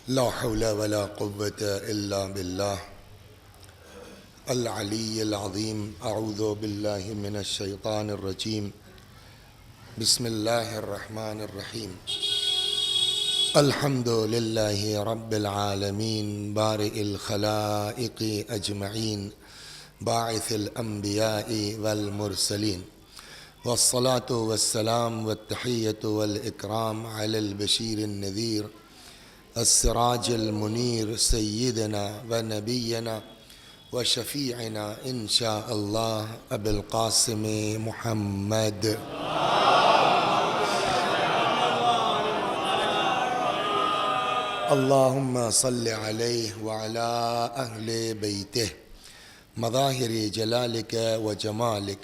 لا حول ولا قوة إلا بالله العلي العظيم. أعوذ بالله من الشيطان الرجيم. بسم الله الرحمن الرحيم. الحمد لله رب العالمين بارئ الخلائق أجمعين باعث الأنبياء والمرسلين، والصلاة والسلام والتحية والإكرام على البشير النذير السراج المنير سيدنا ونبينا وشفيعنا إن شاء الله أبي القاسم محمد. اللهم صل عليه وعلى أهل بيته مظاهر جلالك وجمالك،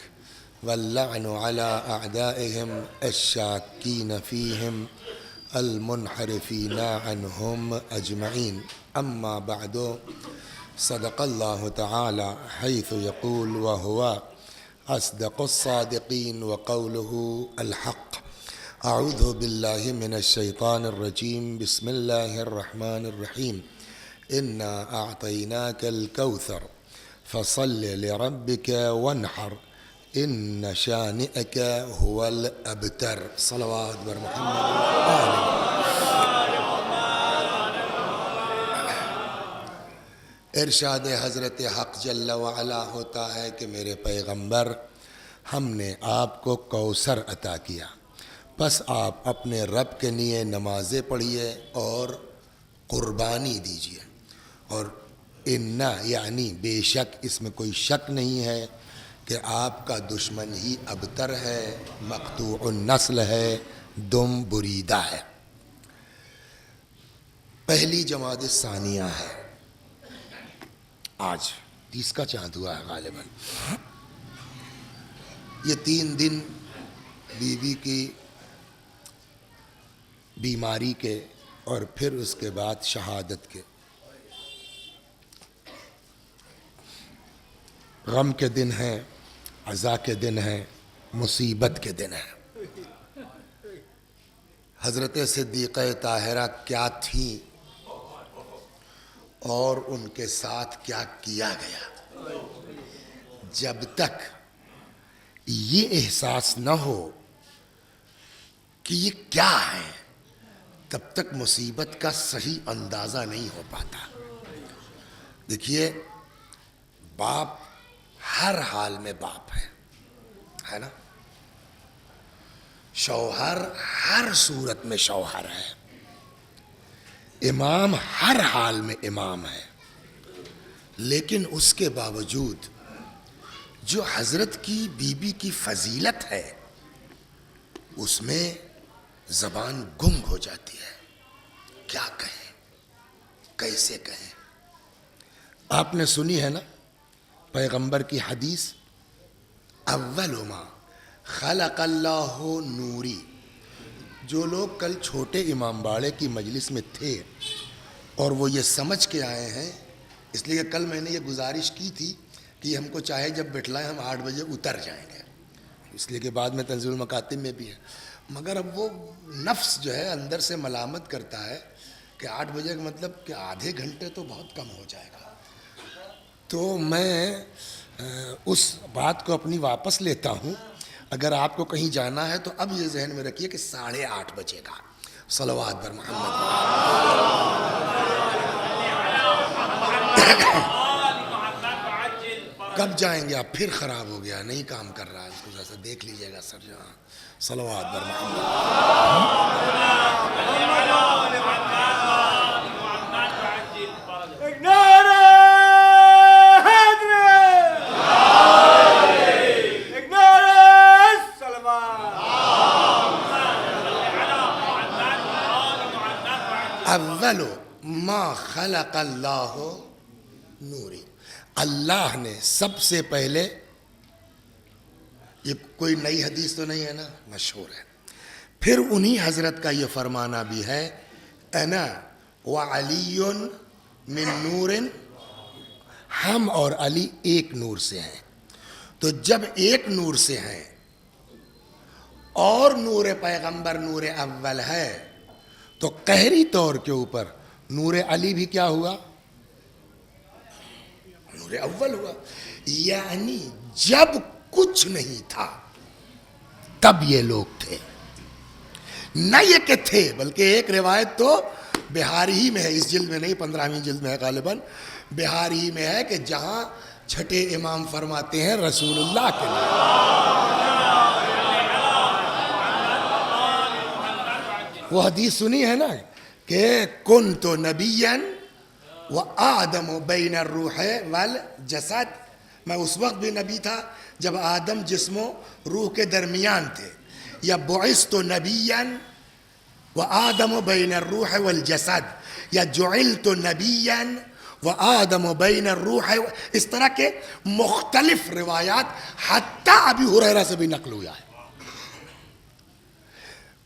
واللعن على أعدائهم الشاكين فيهم المنحرفين عنهم أجمعين. أما بعد، صدق الله تعالى حيث يقول وهو أصدق الصادقين وقوله الحق. أعوذ بالله من الشيطان الرجيم. بسم الله الرحمن الرحيم. إنا أعطيناك الكوثر فصل لربك وانحر إن شانئك هو الأبتر. صلوات بر محمد ارشاد حضرت حق جل وعلا ہوتا ہے کہ میرے پیغمبر، ہم نے آپ کو کوثر عطا کیا، پس آپ اپنے رب کے لیے نمازیں پڑھیے اور قربانی دیجیے. اور انا یعنی بے شک، اس میں کوئی شک نہیں ہے کہ آپ کا دشمن ہی ابتر ہے، مقطوع النسل ہے، دم بریدہ ہے. پہلی جمادی ثانیہ ہے، آج 30 کا چاند ہوا ہے غالباً. یہ 3 دن بیوی کی بیماری کے اور پھر اس کے بعد شہادت کے، غم کے دن ہیں، عزا کے دن ہیں، مصیبت کے دن ہیں. حضرت صدیقہ طاہرہ کیا تھیں اور ان کے ساتھ کیا کیا گیا، جب تک یہ احساس نہ ہو کہ یہ کیا ہے، تب تک مصیبت کا صحیح اندازہ نہیں ہو پاتا. دیکھیے، باپ ہر حال میں باپ ہے نا، شوہر ہر صورت میں شوہر ہے، امام ہر حال میں امام ہے. لیکن اس کے باوجود جو حضرت کی بیوی کی فضیلت ہے، اس میں زبان گنگ ہو جاتی ہے. کیا کہیں، کیسے کہیں. آپ نے سنی ہے نا پیغمبر کی حدیث، اول ما خلق اللہ نوری. جو لوگ کل چھوٹے امام باڑے کی مجلس میں تھے اور وہ یہ سمجھ کے آئے ہیں، اس لیے کل میں نے یہ گزارش کی تھی کہ ہم کو چاہے جب بٹھلائیں ہم 8 بجے اتر جائیں گے، اس لیے کہ بعد میں تنزیل المکاتب میں بھی ہے. مگر اب وہ نفس جو ہے اندر سے ملامت کرتا ہے کہ 8 بجے کا مطلب کہ آدھے گھنٹے تو بہت کم ہو جائے گا. تو میں اس بات کو اپنی واپس لیتا ہوں. اگر آپ کو کہیں جانا ہے تو اب یہ ذہن میں رکھیے کہ 8:30 بجے گا. صلوات بر محمد. کب جائیں گے آپ؟ پھر خراب ہو گیا، نہیں کام کر رہا ہے، اس کو ذرا سا دیکھ لیجئے گا سر. جہاں صلوات بر محمد. اول ما خلق اللہ نوری. اللہ نے سب سے پہلے، یہ کوئی نئی حدیث تو نہیں ہے نا، مشہور ہے. پھر انہی حضرت کا یہ فرمانا بھی ہے، انا وعلی من نور، ہم اور علی ایک نور سے ہیں. تو جب ایک نور سے ہیں اور نور پیغمبر نور اول ہے، تو قہری طور کے اوپر نور علی بھی کیا ہوا؟ نور اول ہوا. یعنی جب کچھ نہیں تھا تب یہ لوگ تھے. نہ یہ کہ تھے، بلکہ ایک روایت تو بہاری ہی میں ہے، اس جلد میں نہیں، 15ویں جلد میں ہے غالباً، بہاری ہی میں ہے کہ جہاں چھٹے امام فرماتے ہیں رسول اللہ کے لیے. وہ حدیث سنی ہے نا کہ کنت نبیا وآدم بین الروح والجسد، میں اس وقت بھی نبی تھا جب آدم جسم و روح کے درمیان تھے. یا بعثت نبیا وآدم بین الروح والجسد، یا جعلت نبیا وآدم بین الروح، اس طرح کے مختلف روایات حتیٰ ابی ہریرہ سے بھی نقل ہوا ہے.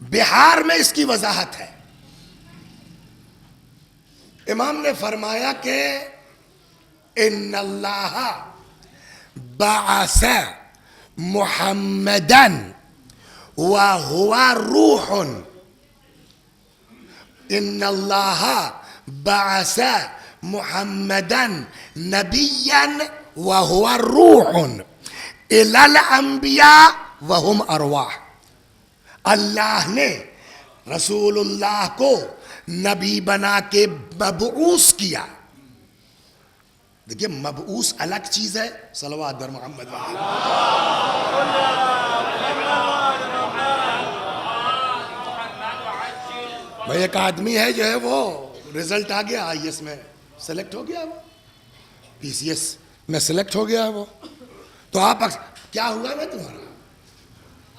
بہار میں اس کی وضاحت ہے. امام نے فرمایا کہ ان اللہ بعث محمدً وهو روح. ان اللہ بعث محمدً نبيًا وهو روح الى الانبیاء وهم ارواح. اللہ نے رسول اللہ کو نبی بنا کے مبعوث کیا. دیکھیے مبعوث الگ چیز ہے، صلوات بر محمد بھائی. ایک آدمی ہے جو ہے وہ رزلٹ آ گیا آئی ایس میں سلیکٹ ہو گیا، وہ پی سی ایس میں سلیکٹ ہو گیا وہ، تو آپ کیا ہوا میں تمہارا؟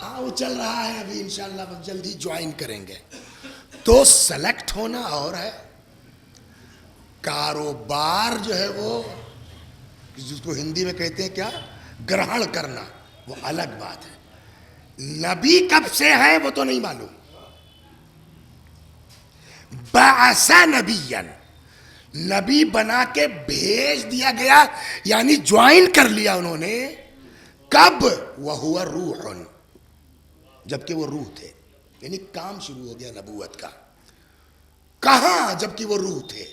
ہاں وہ چل رہا ہے ابھی انشاءاللہ بس جلدی جوائن کریں گے. تو سلیکٹ ہونا اور ہے، کاروبار جو ہے وہ جس کو ہندی میں کہتے ہیں کیا، گرہن کرنا، وہ الگ بات ہے. نبی کب سے ہے وہ تو نہیں معلوم. بعث نبیًا، نبی بنا کے بھیج دیا گیا، یعنی جوائن کر لیا انہوں نے. کب؟ وہو روح، جبکہ وہ روح تھے، یعنی کام شروع ہو گیا نبوت کا. کہاں؟ جبکہ وہ روح تھے.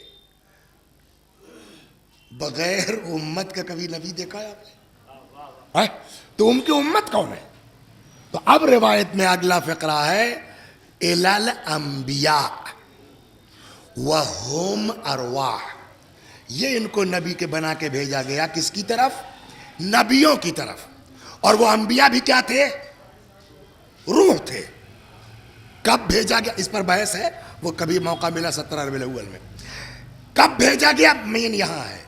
بغیر امت کا کبھی نبی دیکھا ہے آپ نے؟ تو ان کی امت کون ہے؟ تو اب روایت میں اگلا فقرہ ہے الی الانبیاء وہم ارواح. یہ ان کو نبی کے بنا کے بھیجا گیا کس کی طرف؟ نبیوں کی طرف. اور وہ انبیاء بھی کیا تھے؟ روح تھے. کب بھیجا گیا اس پر بحث ہے، وہ کبھی موقع ملا 17 ربیع الاول میں. کب بھیجا گیا مین یہاں ہے.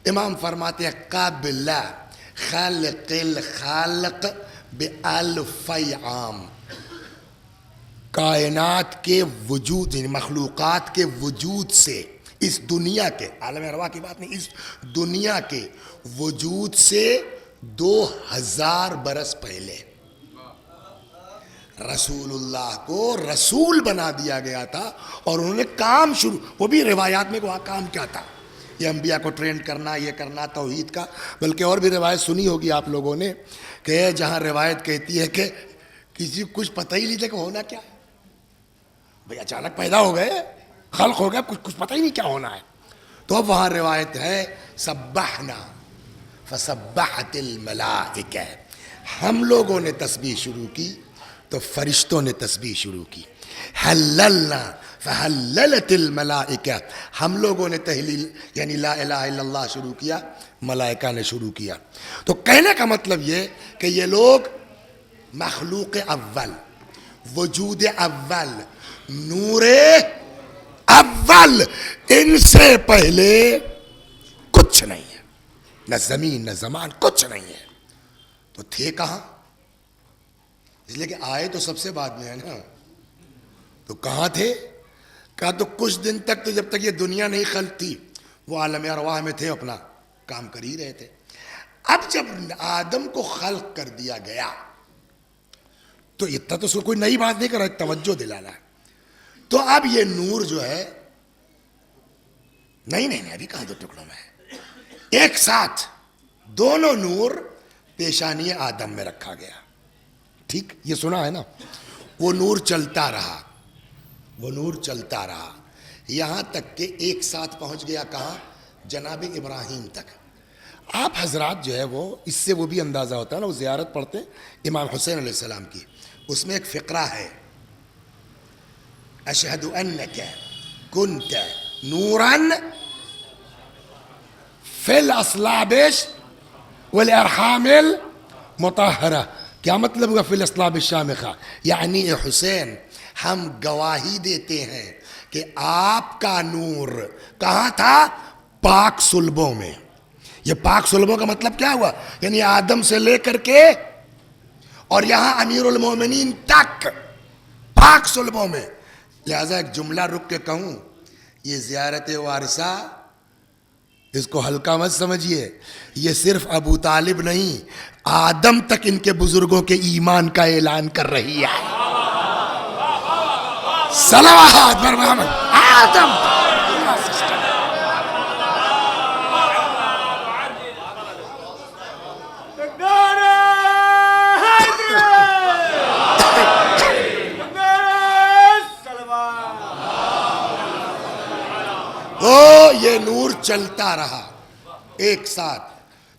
امام فرماتے ہیں قبل خلق الخالق بألف عام، کائنات کے وجود، یعنی مخلوقات کے وجود سے، اس دنیا کے، عالم ارواح کی بات نہیں، اس دنیا کے وجود سے 2000 برس پہلے رسول اللہ کو رسول بنا دیا گیا تھا. اور انہوں نے کام شروع، وہ بھی روایات میں وہ کام کیا تھا، یہ انبیاء کو ٹرینڈ کرنا، یہ کرنا توحید کا. بلکہ اور بھی روایت سنی ہوگی آپ لوگوں نے کہ جہاں روایت کہتی ہے کہ کسی کو کچھ پتہ ہی نہیں تھا کہ ہونا کیا ہے. بھئی اچانک پیدا ہو گئے، خلق ہو گیا، کچھ پتہ ہی نہیں کیا ہونا ہے. تو اب وہاں روایت ہے سبحنا فسبحت الملائکہ، ہم لوگوں نے تسبیح شروع کی تو فرشتوں نے تسبیح شروع کی. حللنا فحللت الملائکہ، ہم لوگوں نے تحلیل یعنی لا الہ الا اللہ شروع کیا، ملائکہ نے شروع کیا. تو کہنے کا مطلب یہ کہ یہ لوگ مخلوق اول، وجود اول، نور اول، ان سے پہلے کچھ نہیں ہے، نہ زمین نہ زمان، کچھ نہیں ہے. تو تھے کہاں؟ اس لیے کہ آئے تو سب سے بعد میں ہے نا. تو کہاں تھے؟ کہا تو کچھ دن تک، تو جب تک یہ دنیا نہیں خلق تھی وہ عالم ارواح میں تھے، اپنا کام کر ہی رہے تھے. اب جب آدم کو خلق کر دیا گیا تو اتنا تو کوئی نئی بات نہیں کر رہا، توجہ دلانا ہے. تو اب یہ نور جو ہے نہیں ابھی کہاں دو ٹکڑوں میں ہے، ایک ساتھ دونوں نور پیشانی آدم میں رکھا گیا. ٹھیک، یہ سنا ہے نا. وہ نور چلتا رہا، وہ نور چلتا رہا. یہاں تک کہ ایک ساتھ پہنچ گیا کہاں؟ جناب ابراہیم تک. آپ حضرات جو ہے وہ اس سے وہ بھی اندازہ ہوتا ہے نا، وہ زیارت پڑھتے ہیں امام حسین علیہ السلام کی، اس میں ایک فقرہ ہے اشہد انک کنت نورا فی الاصلاب والارحام المطہرہ. کیا مطلب ہوا فی الاصلاب الشامخہ؟ یعنی اے حسین ہم گواہی دیتے ہیں کہ آپ کا نور کہاں تھا؟ پاک صلبوں میں. یہ پاک صلبوں کا مطلب کیا ہوا؟ یعنی آدم سے لے کر کے اور یہاں امیر المومنین تک پاک صلبوں میں. لہذا ایک جملہ رک کے کہوں، یہ زیارت وارثہ اس کو ہلکا مت سمجھیے، یہ صرف ابو طالب نہیں، آدم تک ان کے بزرگوں کے ایمان کا اعلان کر رہی ہے. صلوات بر محمد. آدم یہ نور چلتا رہا ایک ساتھ.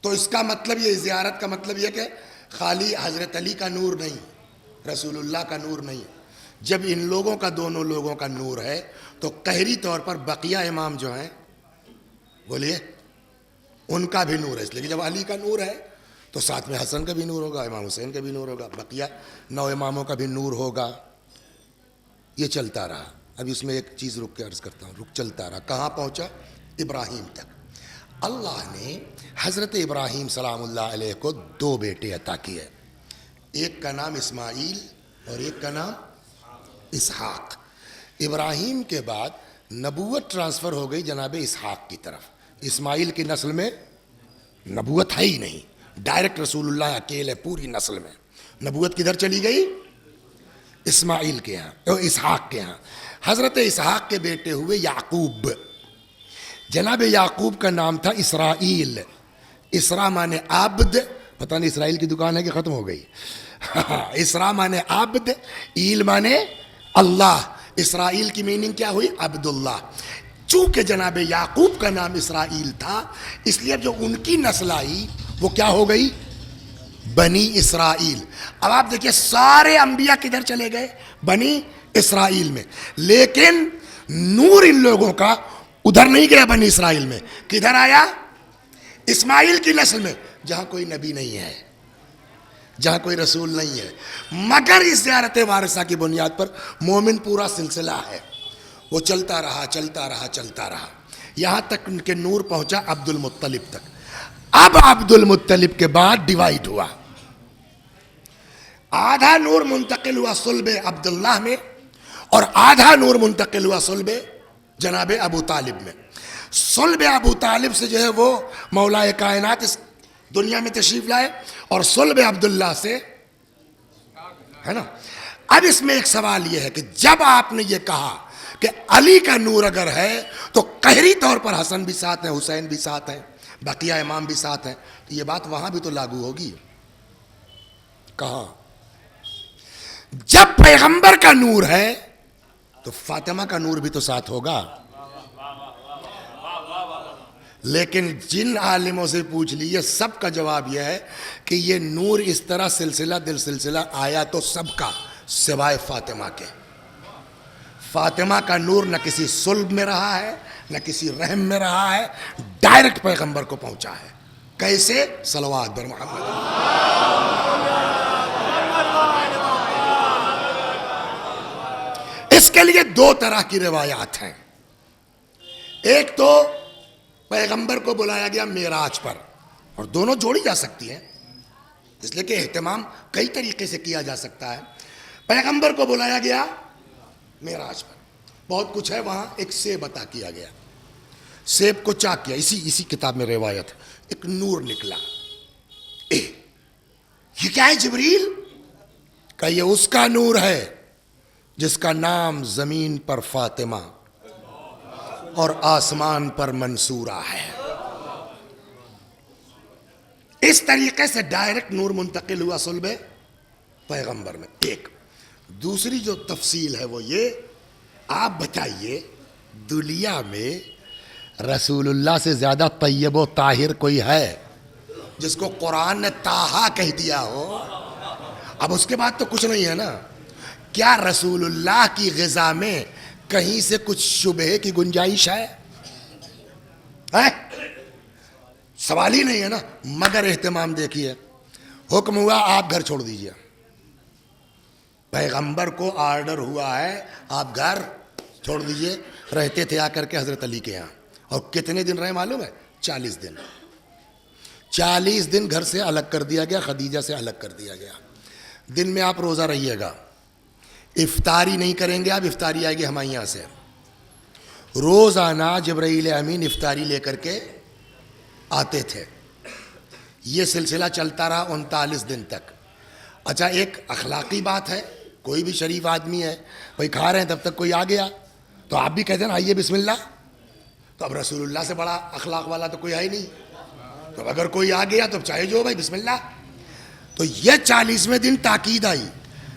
تو اس کا مطلب یہ زیارت کا مطلب یہ کہ خالی حضرت علی کا نور نہیں، رسول اللہ کا نور نہیں. جب ان لوگوں کا، دونوں لوگوں کا نور ہے تو قہری طور پر بقیہ امام جو ہیں بولیے ان کا بھی نور ہے. اس لیے جب علی کا نور ہے تو ساتھ میں حسن کا بھی نور ہوگا، امام حسین کا بھی نور ہوگا، بقیہ 9 اماموں کا بھی نور ہوگا. یہ چلتا رہا. اب اس میں ایک چیز رک کے عرض کرتا ہوں، چلتا رہا کہاں پہنچا؟ ابراہیم تک. اللہ نے حضرت ابراہیم سلام اللہ علیہ کو 2 بیٹے عطا کیے، ایک کا نام اسماعیل اور ایک کا نام اسحاق. ابراہیم کے بعد نبوت ٹرانسفر ہو گئی جناب اسحاق کی طرف. اسماعیل کی نسل میں نبوت ہے ہی نہیں، ڈائریکٹ رسول اللہ اکیلے پوری نسل میں. نبوت کدھر چلی گئی؟ اسماعیل کے ہاں، اسحاق کے ہاں. حضرت اسحاق کے بیٹے ہوئے یعقوب. جناب یعقوب کا نام تھا اسرائیل. اسرا مانے عبد، پتہ نہیں اسرائیل کی دکان ہے کہ ختم ہو گئی. اسرا مانے عبد، ایل مانے اللہ. اسرائیل کی میننگ کیا ہوئی؟ عبداللہ. چونکہ جناب یعقوب کا نام اسرائیل تھا اس لیے جو ان کی نسل آئی وہ کیا ہو گئی؟ بنی اسرائیل. اب آپ دیکھیں سارے انبیاء کدھر چلے گئے؟ بنی اسرائیل میں. لیکن نور ان لوگوں کا ادھر نہیں گیا بنی اسرائیل میں. کدھر آیا؟ اسماعیل کی نسل میں، جہاں کوئی نبی نہیں ہے، جہاں کوئی رسول نہیں ہے. مگر اس زیارت وارثہ کی بنیاد پر مومن پورا سلسلہ ہے، وہ چلتا رہا چلتا رہا چلتا رہا یہاں تک ان کے نور پہنچا عبد المطلب تک. اب عبد المطلب کے بعد ڈیوائیڈ ہوا. آدھا نور منتقل ہوا صلب عبداللہ میں اور آدھا نور منتقل ہوا صلب جناب ابو طالب میں. صلب ابو طالب سے جو ہے وہ مولا کائنات اس دنیا میں تشریف لائے اور صلب عبداللہ سے ہے نا. اب اس میں ایک سوال یہ ہے کہ جب آپ نے یہ کہا کہ علی کا نور اگر ہے تو قہری طور پر حسن بھی ساتھ ہیں، حسین بھی ساتھ ہیں، بقیہ امام بھی ساتھ ہیں، تو یہ بات وہاں بھی تو لاگو ہوگی. کہاں؟ جب پیغمبر کا نور ہے تو فاطمہ کا نور بھی تو ساتھ ہوگا. لیکن جن عالموں سے پوچھ لیجیے سب کا جواب یہ ہے کہ یہ نور اس طرح سلسلہ دل سلسلہ آیا تو سب کا سوائے فاطمہ کے. فاطمہ کا نور نہ کسی صلب میں رہا ہے نہ کسی رحم میں رہا ہے، ڈائریکٹ پیغمبر کو پہنچا ہے. کیسے؟ صلوات بر محمد. اس کے لیے 2 طرح کی روایات ہیں. ایک تو پیغمبر کو بلایا گیا معراج پر، اور دونوں جوڑی جا سکتی ہیں اس لیے کہ اہتمام کئی طریقے سے کیا جا سکتا ہے. پیغمبر کو بلایا گیا معراج پر، بہت کچھ ہے وہاں. ایک سیب عطا کیا گیا، سیب کو چاک کیا، اسی کتاب میں روایت ہے. ایک نور نکلا. یہ کیا ہے جبریل؟ کہ یہ اس کا نور ہے جس کا نام زمین پر فاطمہ اور آسمان پر منصورہ ہے. اس طریقے سے ڈائریکٹ نور منتقل ہوا صلب پیغمبر میں. ایک دوسری جو تفصیل ہے وہ یہ، آپ بتائیے دنیا میں رسول اللہ سے زیادہ طیب و طاہر کوئی ہے جس کو قرآن نے طٰہٰ کہہ دیا ہو؟ اب اس کے بعد تو کچھ نہیں ہے نا. کیا رسول اللہ کی غذا میں کہیں سے کچھ شبہ کی گنجائش ہے؟ سوال ہی نہیں ہے نا. مگر اہتمام دیکھیے، حکم ہوا آپ گھر چھوڑ دیجئے. پیغمبر کو آرڈر ہوا ہے آپ گھر چھوڑ دیجئے. رہتے تھے آ کر کے حضرت علی کے یہاں. اور کتنے دن رہے معلوم ہے؟ 40 دن. 40 دن گھر سے الگ کر دیا گیا، خدیجہ سے الگ کر دیا گیا. دن میں آپ روزہ رہیے گا، افطاری نہیں کریں گے آپ. افطاری آئے گی ہمارے یہاں سے. روزانہ جبرائیل امین افطاری لے کر کے آتے تھے. یہ سلسلہ چلتا رہا 39 دن تک. اچھا، ایک اخلاقی بات ہے، کوئی بھی شریف آدمی ہے، کوئی کھا رہے ہیں تب تک کوئی آ گیا تو آپ بھی کہتے ہیں نا آئیے بسم اللہ. تو اب رسول اللہ سے بڑا اخلاق والا تو کوئی ہے ہی نہیں. تو اگر کوئی آ گیا تو چاہے جو بھائی بسم اللہ. تو یہ 40ویں دن تاکید آئی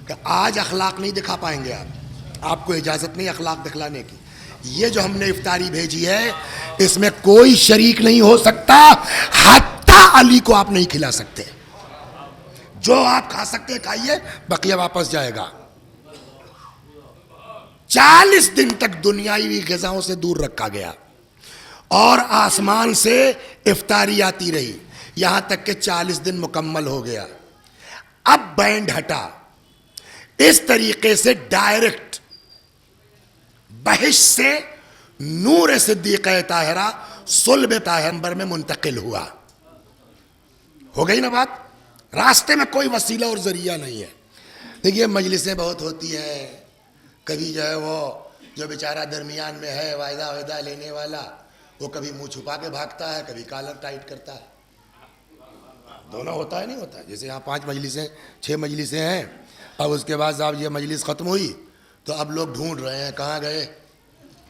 کہ آج اخلاق نہیں دکھا پائیں گے آپ کو اجازت نہیں اخلاق دکھلانے کی. یہ جو ہم نے افطاری بھیجی ہے اس میں کوئی شریک نہیں ہو سکتا، حتیٰ علی کو آپ نہیں کھلا سکتے. جو آپ کھا سکتے کھائیے، بقیہ واپس جائے گا. 40 دن تک دنیاوی غذاؤں سے دور رکھا گیا اور آسمان سے افطاری آتی رہی یہاں تک کہ 40 دن مکمل ہو گیا. اب بینڈ ہٹا. اس طریقے سے ڈائریکٹ بہشت سے نور صدیقہ طاہرہ صلب پیغمبر میں منتقل ہوا. ہو گئی نا بات؟ راستے میں کوئی وسیلہ اور ذریعہ نہیں ہے. دیکھیے مجلسیں بہت ہوتی ہیں، کبھی جو ہے وہ جو بیچارہ درمیان میں ہے وعدہ لینے والا، وہ کبھی منہ چھپا کے بھاگتا ہے، کبھی کالر ٹائٹ کرتا ہے. دونوں ہوتا ہے نہیں ہوتا ہے. جیسے یہاں 5 مجلسیں 6 مجلسیں ہیں. اب اس کے بعد صاحب یہ مجلس ختم ہوئی تو اب لوگ ڈھونڈ رہے ہیں کہاں گئے،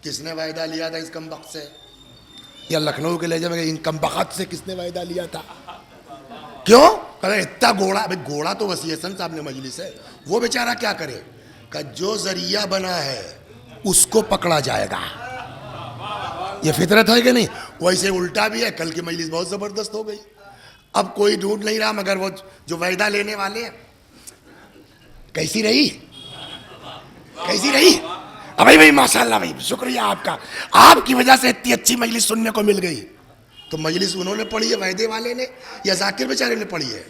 کس نے وعدہ لیا تھا اس کمبخت سے، یا لکھنؤ کے لہجے میں ان کمبخت سے کس نے وعدہ لیا تھا. کیوں کہ اتنا گھوڑا، بھائی گھوڑا تو وسیع حسن صاحب نے مجلس ہے، وہ بیچارہ کیا کرے کہ جو ذریعہ بنا ہے اس کو پکڑا جائے گا. یہ فطرت ہے کہ نہیں؟ ویسے الٹا بھی ہے. کل کی مجلس بہت زبردست ہو گئی. اب کوئی ڈھونڈ نہیں رہا مگر وہ جو وعدہ لینے والے ہیں. کیسی رہی؟ کیسی رہی؟ بھائی ماشاءاللہ بھائی شکریہ آپ کا، آپ کی وجہ سے اتنی اچھی مجلس سننے کو مل گئی. تو مجلس انہوں نے پڑھی ہے وعدے والے نے یا ذاکر بیچارے نے پڑھی ہے؟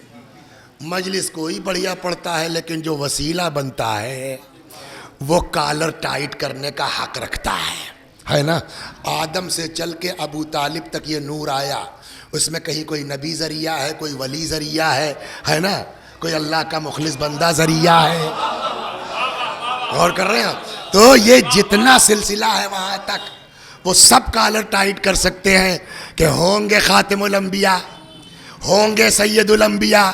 مجلس کوئی بڑھیا پڑھتا ہے لیکن جو وسیلہ بنتا ہے وہ کالر ٹائٹ کرنے کا حق رکھتا ہے نا. آدم سے چل کے ابو طالب تک یہ نور آیا، اس میں کہیں کوئی نبی ذریعہ ہے، کوئی ولی ذریعہ ہے نا، کوئی اللہ کا مخلص بندہ ذریعہ ہے. غور کر رہے ہیں؟ تو یہ جتنا سلسلہ ہے وہاں تک وہ سب کالر ٹائٹ کر سکتے ہیں کہ ہوں گے خاتم الانبیاء، ہوں گے سید الانبیاء،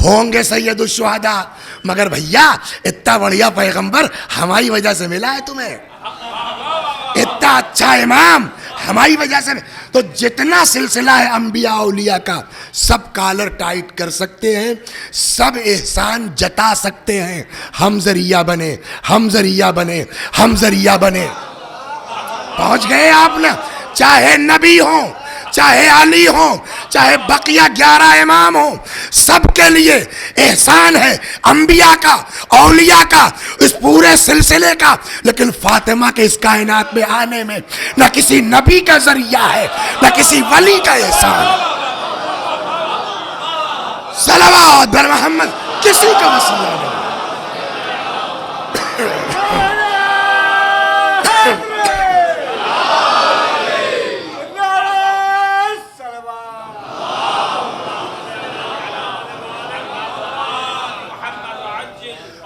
ہوں گے سید الشہداء، مگر بھیا اتنا بڑھیا پیغمبر ہماری وجہ سے ملا ہے تمہیں، اتنا اچھا امام ہماری وجہ سے. تو جتنا سلسلہ ہے انبیاء اولیاء کا سب کالر ٹائٹ کر سکتے ہیں، سب احسان جتا سکتے ہیں. ہم ذریعہ بنے، ہم ذریعہ بنے، ہم ذریعہ بنے. پہنچ گئے آپ نا. چاہے نبی ہوں، چاہے علی ہوں، چاہے بقیہ 11 امام ہوں، سب کے لیے احسان ہے انبیاء کا، اولیاء کا، اس پورے سلسلے کا. لیکن فاطمہ کے اس کائنات میں آنے میں نہ کسی نبی کا ذریعہ ہے نہ کسی ولی کا احسان. صلوات بر محمد کسی کا وسیلہ نہیں.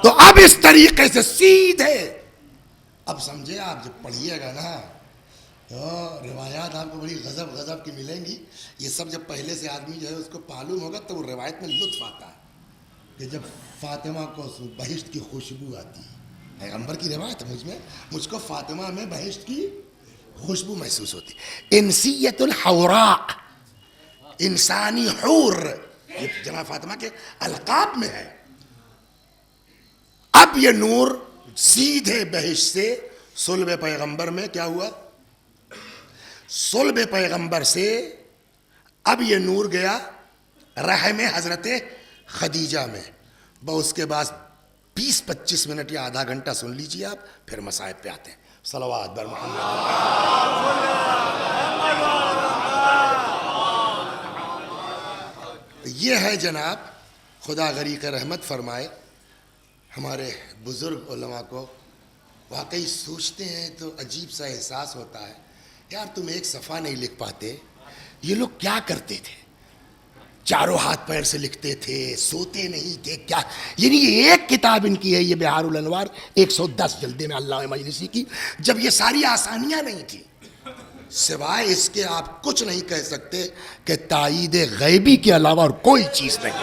تو اب اس طریقے سے سیدھے اب سمجھے آپ جب پڑھیے گا نا تو روایات آپ کو بڑی غضب کی ملیں گی. یہ سب جب پہلے سے آدمی جو ہے اس کو معلوم ہوگا تو وہ روایت میں لطف آتا ہے کہ جب فاطمہ کو بہشت کی خوشبو آتی ہے. پیغمبر کی روایت ہے، مجھ کو فاطمہ میں بہشت کی خوشبو محسوس ہوتی. انسیت الحوراء، انسانی حور، یہ جناب فاطمہ کے القاب میں ہے. اب یہ نور سیدھے بہشت سے صلب پیغمبر میں کیا ہوا؟ صلب پیغمبر سے اب یہ نور گیا رحم حضرت خدیجہ میں. بس اس کے بعد 20-25 منٹ یا آدھا گھنٹہ سن لیجیے آپ, پھر مصائب پہ آتے ہیں. صلوات بر محمد. یہ ہے جناب, خدا غریق رحمت فرمائے. ہمارے بزرگ علماء کو واقعی سوچتے ہیں تو عجیب سا احساس ہوتا ہے, یار تم ایک صفحہ نہیں لکھ پاتے. یہ لوگ کیا کرتے تھے؟ چاروں ہاتھ پیر سے لکھتے تھے, سوتے نہیں تھے, کیا یعنی یہ ایک کتاب ان کی ہے, یہ بہار الانوار 110 جلدے میں علامہ مجلسی کی. جب یہ ساری آسانیاں نہیں تھی, سوائے اس کے آپ کچھ نہیں کہہ سکتے کہ تائید غیبی کے علاوہ اور کوئی چیز نہیں.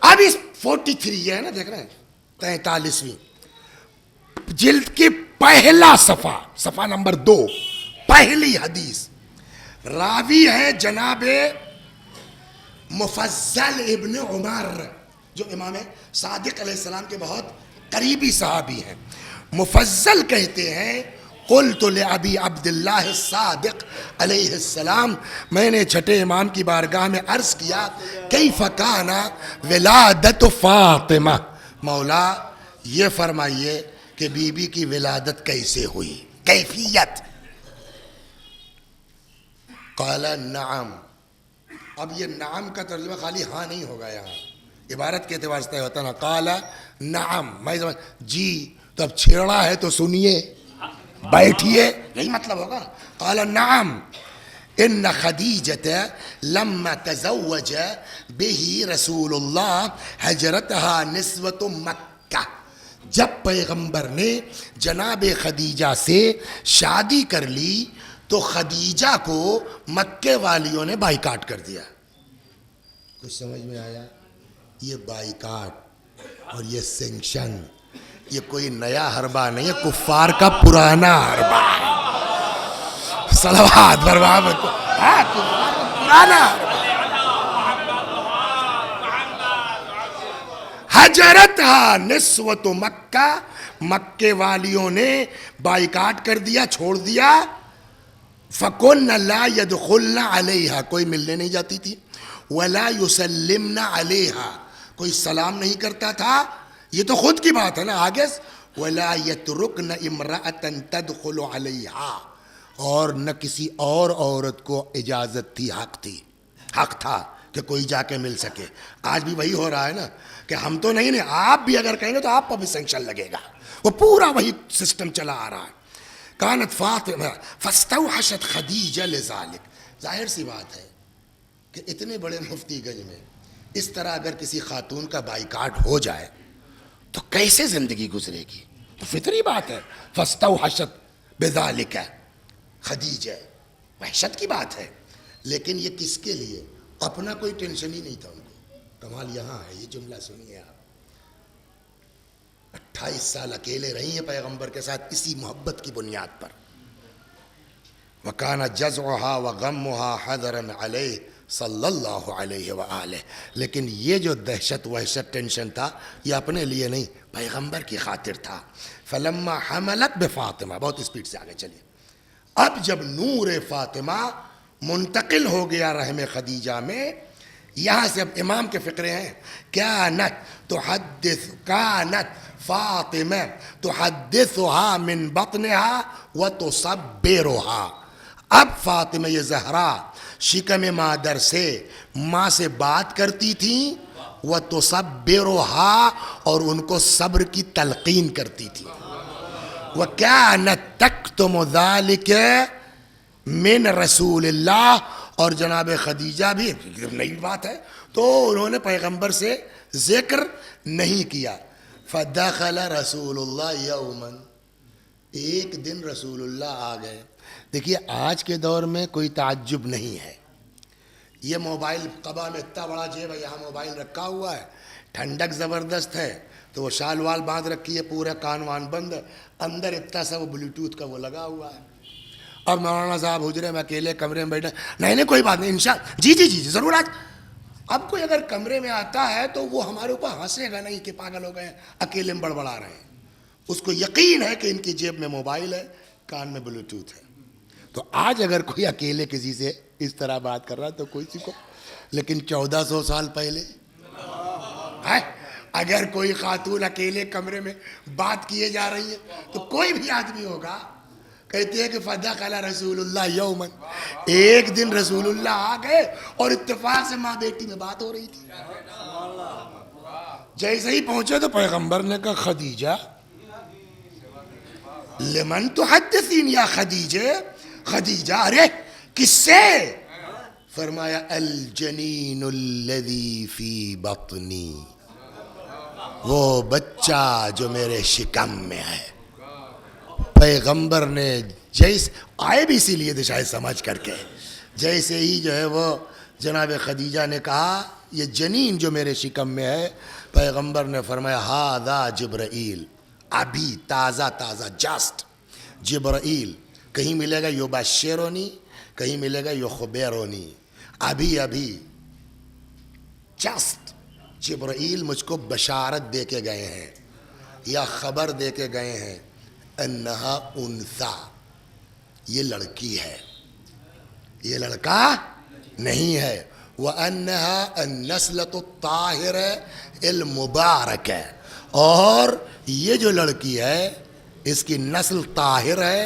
اب اس 43 ہے نا, دیکھ رہے ہیں 43ویں جلد کی پہلا صفحہ, صفحہ نمبر 2, پہلی حدیث. راوی ہے جناب مفضل ابن عمر, جو امام صادق علیہ السلام کے بہت قریبی صحابی ہیں. مفضل کہتے ہیں قلت لأبی عبداللہ الصادق علیہ السلام, میں نے چھٹے امام کی بارگاہ میں عرض کیا کیف کان ولادت فاطمہ, مولا یہ فرمائیے کہ بی بی کی ولادت کیسے ہوئی, کیفیت. قال نعم. اب یہ نعم کا ترجمہ خالی ہاں نہیں ہوگا, یہاں عبارت کے اعتبار سے ہوتا نا. قال نعم, میں جی, تو اب چھیڑا ہے تو سنیے, بیٹھیے, یہی مطلب ہوگا. قال نعم ان خدیجۃ لما تزوج به رسول اللہ ہجرتها نسوۃ مکہ, جب پیغمبر نے جناب خدیجہ سے شادی کر لی تو خدیجہ کو مکے والیوں نے بائیکاٹ کر دیا. کچھ سمجھ میں آیا؟ یہ بائیکاٹ اور یہ سینکشن یہ کوئی نیا حربہ نہیں ہے, کفار کا پرانا حربہ ہے. صلوات برباد, کفار کا پرانا حربہ. حجرتها نسوۃ مکہ, مکے والیوں نے بائیکاٹ کر دیا, چھوڑ دیا. فَكُنَّ لَا يَدْخُلْنَ عَلَيْهَا, کوئی ملنے نہیں جاتی تھی. وَلَا يُسَلِّمْنَ عَلَيْهَا, کوئی سلام نہیں کرتا تھا. یہ تو خود کی بات ہے نا, آگے وَلَا يَتْرُكْنَ إِمْرَأَةً تَدْخُلُ عَلَيْهَا, اور نہ کسی اور عورت کو اجازت تھی, حق تھی, حق تھا کہ کوئی جا کے مل سکے. آج بھی وہی ہو رہا ہے نا کہ ہم تو نہیں, آپ بھی اگر کہیں گے تو آپ پر بھی سینکشن لگے گا. وہ پورا وہی سسٹم چلا آ رہا ہے. کانت فاطمہ فاستوحشت خدیجہ لذالک. ظاہر سی بات ہے کہ اتنے بڑے مفتی گنج میں اس طرح اگر کسی خاتون کا بائیکاٹ ہو جائے تو کیسے زندگی گزرے گی؟ تو فطری بات ہے. فاستوحشت بذالک خدیجہ, وحشت کی بات ہے. لیکن یہ کس کے لیے؟ اپنا کوئی ٹینشن ہی نہیں تھا ان کو. کمال یہاں ہے, یہ جملہ سنیے آپ. 28 سال اکیلے رہی ہیں پیغمبر کے ساتھ اسی محبت کی بنیاد پر. وَكَانَ جَزْعُهَا وَغَمُّهَا حَذَرًا عَلَيْهِ صلی اللہ علیہ وآلہ. لیکن یہ جو دہشت وحشت ٹینشن تھا یہ اپنے لیے نہیں, پیغمبر کی خاطر تھا. فَلَمَّا حَمَلَتْ بِفَاطِمَةَ, بہت اسپیڈ سے آگے چلیے. اب جب نور فاطمہ منتقل ہو گیا رحم خدیجہ میں, یہاں سے اب امام کے فقرے ہیں. کانت فاطمہ تحدثها من بطنها وتصبرها. اب فاطمہ یہ زہرا شکم مادر سے, ماں سے بات کرتی تھی, وتصبرها, اور ان کو صبر کی تلقین کرتی تھی. وَكَانَتْ تَكْتُمُ ذَلِكَ مِنْ رسول اللہ, اور جناب خدیجہ بھی نئی بات ہے تو انہوں نے پیغمبر سے ذکر نہیں کیا. فَدَخَلَ رسول اللہ یوماً, ایک دن رسول اللہ آ گئے. دیکھیے آج کے دور میں کوئی تعجب نہیں ہے, یہ موبائل قبا میں اتنا بڑا جیب ہے, یہاں موبائل رکھا ہوا ہے, ٹھنڈک زبردست ہے تو وہ شال وال باندھ رکھی ہے, پورا کان وان بند, اندر اتنا سا وہ بلوٹوتھ کا وہ لگا ہوا ہے. اب مولانا صاحب حجرے میں اکیلے کمرے میں بیٹھے, نہیں کوئی بات نہیں انشاءاللہ, جی ضرور آج. اب کوئی اگر کمرے میں آتا ہے تو وہ ہمارے اوپر ہنسے گا نہیں کہ پاگل ہو گئے اکیلے میں بڑبڑا رہے ہیں. اس کو یقین ہے کہ ان کی جیب میں موبائل ہے, کان میں بلوٹوتھ ہے. تو آج اگر کوئی اکیلے کسی سے اس طرح بات کر رہا تو کوئی سی کو, لیکن 1400 سال پہلے اگر کوئی خاتون اکیلے کمرے میں بات کیے جا رہی ہے تو کوئی بھی آدمی ہوگا, کہتے ہیں کہ فدخل رسول اللہ یومن, ایک دن رسول اللہ آ گئے اور اتفاق سے ماں بیٹی میں بات ہو رہی تھی. جیسے ہی پہنچے تو پیغمبر نے کہا خدیجہ لمن تحدثین یا خدیجہ, خدیجہ ارے کس سے؟ فرمایا الجنین الذی فی بطنی, وہ بچہ جو میرے شکم میں ہے. پیغمبر نے جیسے آئے بھی اسی لیے تو شاید سمجھ کر کے, جیسے ہی جو ہے وہ جناب خدیجہ نے کہا یہ جنین جو میرے شکم میں ہے, پیغمبر نے فرمایا ہذا جبرائیل, ابھی تازہ تازہ جسٹ جبرائیل, کہیں ملے گا یبشرونی, کہیں ملے گا یخبرونی, ابھی ابھی جسٹ جبرائیل مجھ کو بشارت دے کے گئے ہیں یا خبر دے کے گئے ہیں, انہا انثا, یہ لڑکی ہے, یہ لڑکا نہیں ہے. وَأَنَّهَا النَّسْلَةُ الطَّاهِرَةُ الْمُبَارَكَةُ, اور یہ جو لڑکی ہے اس کی نسل طاہر ہے,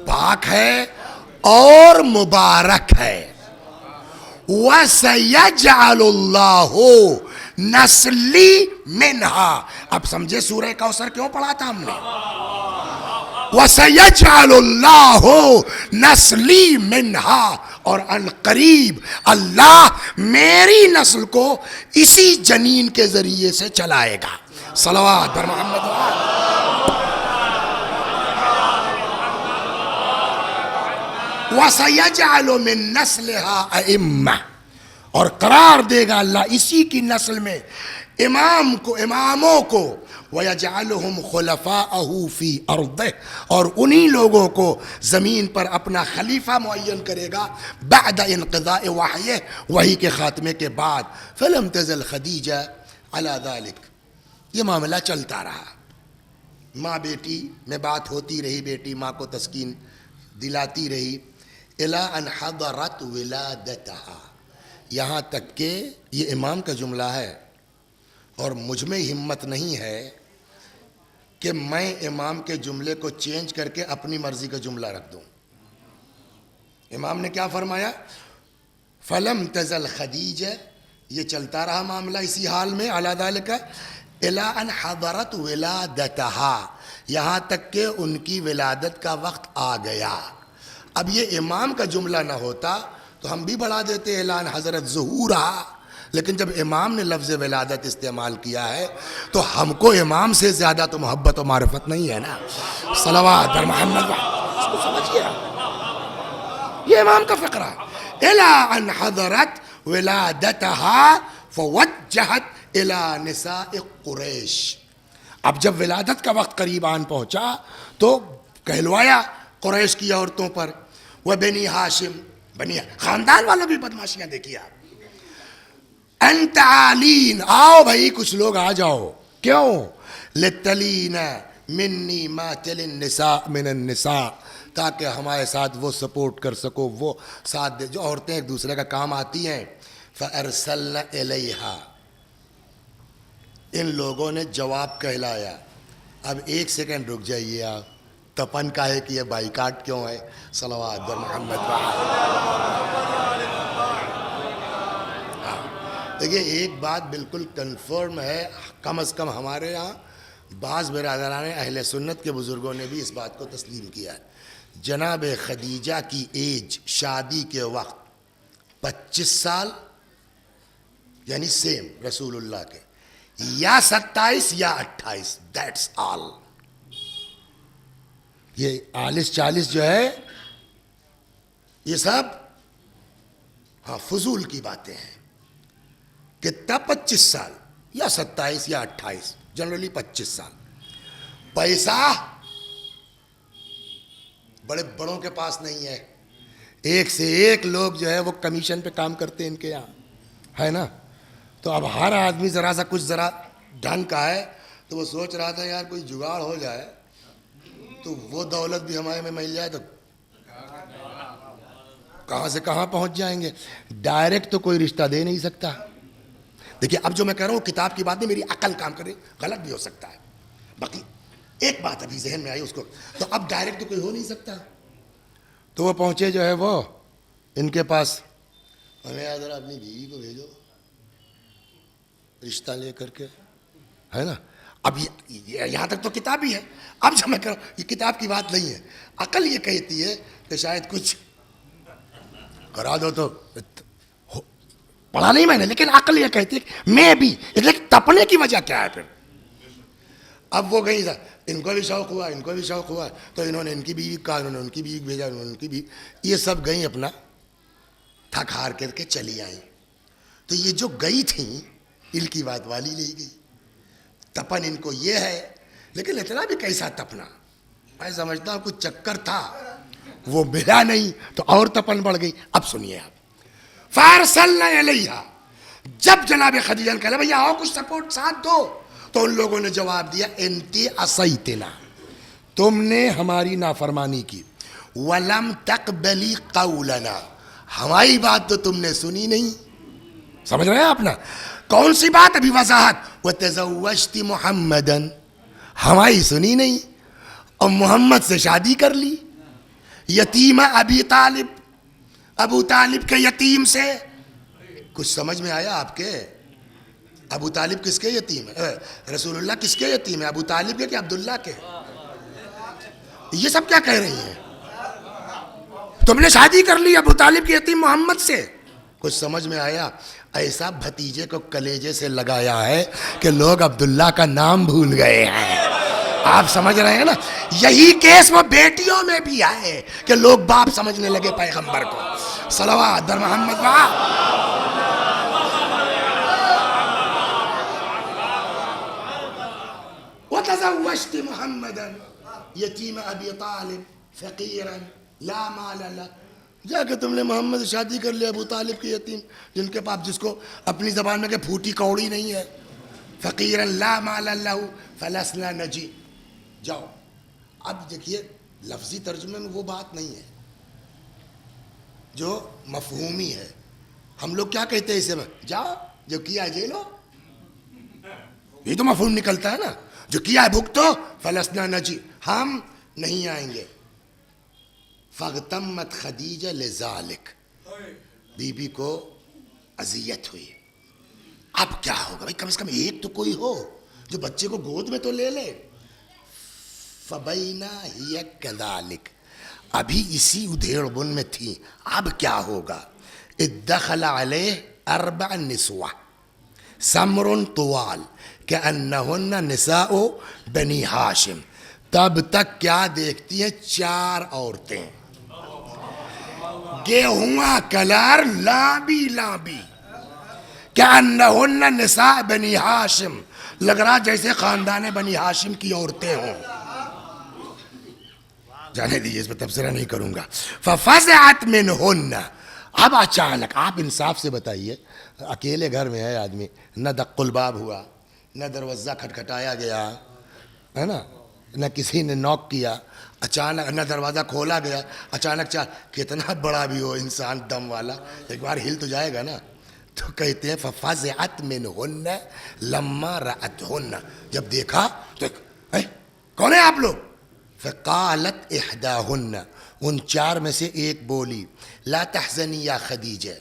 پاک ہے اور مبارک ہے. وَسَيَجْعَلُ اللَّهُ نَسْلِي مِنْهَا, اب سمجھے سورہ کوثر کیوں پڑھا تھا ہم نے؟ وَسَيَجْعَلُ اللَّهُ نَسْلِي مِنْهَا, اور عنقریب اللہ میری نسل کو اسی جنین کے ذریعے سے چلائے گا. صلوات بر محمد. وَسَيَجْعَلُ مِن نَسْلِهَا أَئِمَّةً, اور قرار دے گا اللہ اسی کی نسل میں امام کو, اماموں کو. وَيَجْعَلُهُمْ خُلَفَاءَهُ فِي أَرْضِهِ, اور انہی لوگوں کو زمین پر اپنا خلیفہ معین کرے گا بعد انقضاء وحیہ, وحی کے خاتمے کے بعد. فَلَمْ تَزَلْ خَدِیجَةُ عَلَى ذَلِكَ, یہ معاملہ چلتا رہا, ماں بیٹی میں بات ہوتی رہی, بیٹی ماں کو تسکین دلاتی رہی. إِلَىٰ أَنْ حَضَرَتْ وِلَادَتَهَا, یہاں تک کہ یہ امام کا جملہ ہے اور مجھ میں ہمت نہیں ہے کہ میں امام کے جملے کو چینج کر کے اپنی مرضی کا جملہ رکھ دوں. امام نے کیا فرمایا؟ فَلَمْ تَزَلْ خَدِیجَةُ, یہ چلتا رہا معاملہ اسی حال میں, عَلَىٰ ذَلِكَ إِلَىٰ أَنْ حَضَرَتْ وِلَادَتَهَا, یہاں تک کہ ان کی ولادت کا وقت آ گیا. اب یہ امام کا جملہ نہ ہوتا تو ہم بھی بڑھا دیتے اعلان حضرت ظہورہ, لیکن جب امام نے لفظ ولادت استعمال کیا ہے تو ہم کو امام سے زیادہ تو محبت و معرفت نہیں ہے نا. صلوات بر محمد. اس کو سمجھئے, یہ امام کا فقرہ. إِلَىٰ أَنْ حَضَرَتْ وِلَادَتَهَا فَوَجَّهَتْ إِلَىٰ نِسَاءِ قُرَيْشِ, اب جب ولادت کا وقت قریب آن پہنچا تو کہلوایا قریش کی عورتوں پر. وَبَنِي ہاشم, بنی خاندان والوں بھی بدماشیاں دیکھیا. انتعالین, آؤ بھائی کچھ لوگ آ جاؤ. کیوں؟ لِتَّلِينَ مِنِّي مَا تَلِ النِّسَاء مِنَ النِّسَاء, تاکہ ہمارے ساتھ وہ سپورٹ کر سکو, وہ ساتھ دے, جو عورتیں ایک دوسرے کا کام آتی ہیں. فَأَرْسَلْنَ إِلَيْهَا, ان لوگوں نے جواب کہلایا. اب ایک سیکنڈ رک جائیے آپ, تپن کا ہے کہ یہ بائیکاٹ کیوں ہے؟ صلوات بر محمد. دیکھیے ایک بات بالکل کنفرم ہے, کم از کم ہمارے یہاں بعض برادران اہل سنت کے بزرگوں نے بھی اس بات کو تسلیم کیا ہے. جناب خدیجہ کی ایج شادی کے وقت 25 سال, یعنی سیم رسول اللہ کے, یا 27 یا 28, دیٹس آل. یہ 40 جو ہے یہ سب ہاں فضول کی باتیں ہیں. کتنا 25 سال یا 27 یا 28, جنرلی 25 سال. پیسہ بڑے بڑوں کے پاس نہیں ہے, ایک سے ایک لوگ جو ہے وہ کمیشن پہ کام کرتے ہیں ان کے یہاں, ہے نا. تو اب ہر آدمی ذرا سا کچھ ذرا ڈھنگ کا ہے تو وہ سوچ رہا تھا یار کوئی جگاڑ ہو جائے تو وہ دولت بھی ہمارے میں مل جائے تو کہاں سے کہاں پہنچ جائیں گے. ڈائریکٹ تو کوئی رشتہ دے نہیں سکتا. دیکھیے اب جو میں کہہ رہا ہوں کتاب کی بات نہیں, میری عقل کام کرے, غلط بھی ہو سکتا ہے. باقی ایک بات ابھی ذہن میں آئی اس کو, تو اب ڈائریکٹ تو کوئی ہو نہیں سکتا. تو وہ پہنچے جو ہے وہ ان کے پاس, ہمیں ذرا اپنی بیوی کو بھیجو رشتہ لے کر کے, ہے نا. اب یہاں تک تو کتاب ہی ہے. اب جو میں کہہ رہا ہوں یہ کتاب کی بات نہیں ہے, عقل یہ کہتی ہے کہ شاید کچھ کرا دو. تو پڑھا نہیں میں نے, لیکن عقل یہ کہتی ہے میں بھی, لیکن تپنے کی وجہ کیا ہے پھر. اب وہ گئی, ان کو بھی شوق ہوا, ان کو بھی شوق ہوا, تو انہوں نے ان کی بیوی کہا, انہوں نے ان کی بیوی بھیجا, انہوں نے ان کی بیوی, یہ سب گئیں اپنا تھک ہار کر کے چلی آئیں. تو یہ جو گئی تھیں دل کی بات والی لے گئی. تپن ان کو یہ ہے, لیکن اتنا بھی کیسا تپنا, میں سمجھتا ہوں کچھ چکر تھا, وہ ملا نہیں تو اور تپن بڑھ گئی. اب سنیے آپ, فارسلنا الیہا, جب جناب خدیجہ نے کہا بھیا آؤ کچھ سپورٹ ساتھ دو, تو ان لوگوں نے جواب دیا انتی عصیتنا, تم نے ہماری نافرمانی کی, ولم تقبلی قولنا, ہماری بات تو تم نے سنی نہیں. سمجھ رہے ہیں آپ نا, کون سی بات ابھی وضاحت, وتزوجت محمدا, ہماری سنی نہیں اور محمد سے شادی کر لی, یتیم ابی طالب, ابو طالب کے یتیم سے. کچھ سمجھ میں آیا آپ کے؟ ابو طالب کس کے یتیم ہے؟ رسول اللہ کس کے یتیم ہے, ابو طالب کے کہ عبداللہ کے؟ یہ سب کیا کہہ رہی ہیں, تم نے شادی کر لی ابو طالب کے یتیم محمد سے. کچھ سمجھ میں آیا؟ ایسا بھتیجے کو کلیجے سے لگایا ہے کہ لوگ عبداللہ کا نام بھول گئے ہیں. آپ سمجھ رہے ہیں نا, یہی کیس وہ بیٹیوں میں بھی آئے کہ لوگ باپ سمجھنے لگے پیغمبر کو. صلوات در محمد وتزوجت محمدا یتیم ابی طالب فقیرا لا مال له, جا کہ تم نے محمد سے شادی کر لیا ابو طالب کے یتیم, جن کے پاس جس کو اپنی زبان میں کہ پھوٹی کوڑی نہیں ہے. فقیرا لا مال له فلسنا نجی. جاؤ. اب دیکھیے لفظی ترجمے میں وہ بات نہیں ہے جو مفہومی ہے. ہم لوگ کیا کہتے ہیں اسے میں, جاؤ جو کیا جے لو, یہ تو مفہوم نکلتا ہے نا, جو کیا ہے بھگتو. فلسنا نجی, ہم نہیں آئیں گے. فاغتمت خدیجہ لذالک, بی بی کو اذیت ہوئی. اب کیا ہوگا بھائی, کم از کم ایک تو کوئی ہو جو بچے کو گود میں تو لے لے. فبینا ہی کذالک, ابھی اسی ادھیڑ بن میں تھی, اب کیا ہوگا. ادخل علیہ اربع نسوہ سمر طوال کأنہن نساء بنی ہاشم, تب تک کیا دیکھتی ہیں, 4 عورتیں, گیہواں کلر, لامبی لامبی, کأنہن نساء بنی ہاشم, لگ رہا جیسے خاندان بنی ہاشم کی عورتیں ہوں. جانے دیجیے, اس پہ تبصرہ نہیں کروں گا. ففزعت منہن, اب اچانک آپ انصاف سے بتائیے, اکیلے گھر میں ہے آدمی, نہ دق الباب ہوا, نہ دروازہ کھٹکھٹایا گیا, ہے نا, نہ کسی نے نوک کیا, اچانک نہ دروازہ کھولا گیا, اچانک کتنا بڑا بھی ہو انسان دم والا, ایک بار ہل تو جائے گا نا. تو کہتے ہیں ففزعت منہن لما رأتہن, جب دیکھا تو کون ہیں آپ لوگ. فقالت احداہن, ان 4 میں سے ایک بولی, لا تحزنی یا خدیجہ,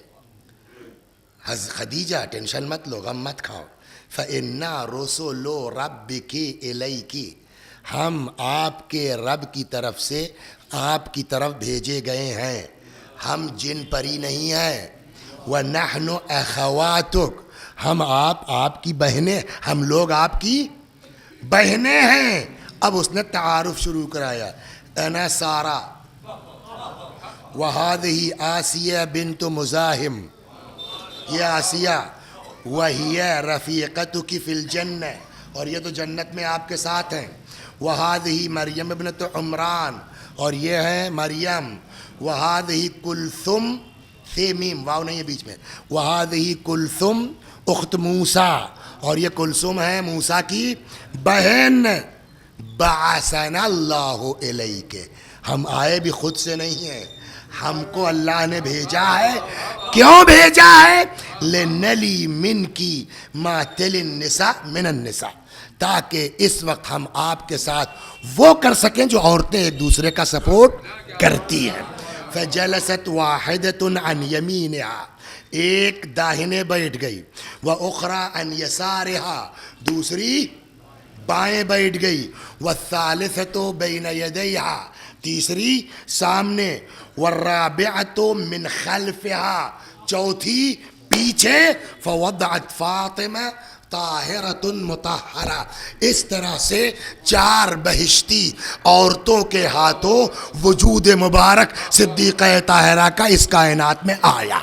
خدیجہ ٹینشن مت لو, غم مت کھاؤ. فإنا رسول ربک الیک, ہم آپ کے رب کی طرف سے آپ کی طرف بھیجے گئے ہیں, ہم جن پری نہیں ہیں. وَنَحْنُ أَخَوَاتُكَ, ہم آپ کی بہنیں, ہم لوگ آپ کی بہنیں ہیں. اب اس نے تعارف شروع کرایا, انا سارا وَهَذِهِ آسیہ بنت مزاحم, یہ آسیہ, وَهِيَ رَفِيقَتُكِ فِي الْجَنَّةِ, اور یہ تو جنت میں آپ کے ساتھ ہیں. وَهَذِهِ مریم ابنت عمران, اور یہ ہے مریم. وَهَذِهِ کلثم, میم واو نہیں ہے بیچ میں, وَهَذِهِ کلثم اخت موسیٰ, اور یہ کلثم ہے موسیٰ کی بہن. بعثنا اللہ الیک، ہم آئے بھی خود سے نہیں ہیں، ہم کو اللہ نے بھیجا ہے۔ کیوں بھیجا ہے؟ لنلی من کی ما تل النساء من النساء، تاکہ اس وقت ہم آپ کے ساتھ وہ کر سکیں جو عورتیں ایک دوسرے کا سپورٹ کرتی ہیں۔ فجلست واحدۃ عن یمینہا، ایک داہنے بیٹھ گئی، وَأُخْرَىٰ عَنْ يَسَارِهَا، دوسری بائیں بیٹھ گئی، وَالثَّالِثَةُ بَيْنَ يَدَيْهَا، تیسری سامنے، وَالرَّابِعَةُ مِنْ خَلْفِهَا، چوتھی پیچھے، فَوَضَعَتْ فَاطِمَةٌ طاہرۃ مطہرہ، اس طرح سے 4 بہشتی عورتوں کے ہاتھوں وجود مبارک صدیقہ طاہرہ کا اس کائنات میں آیا۔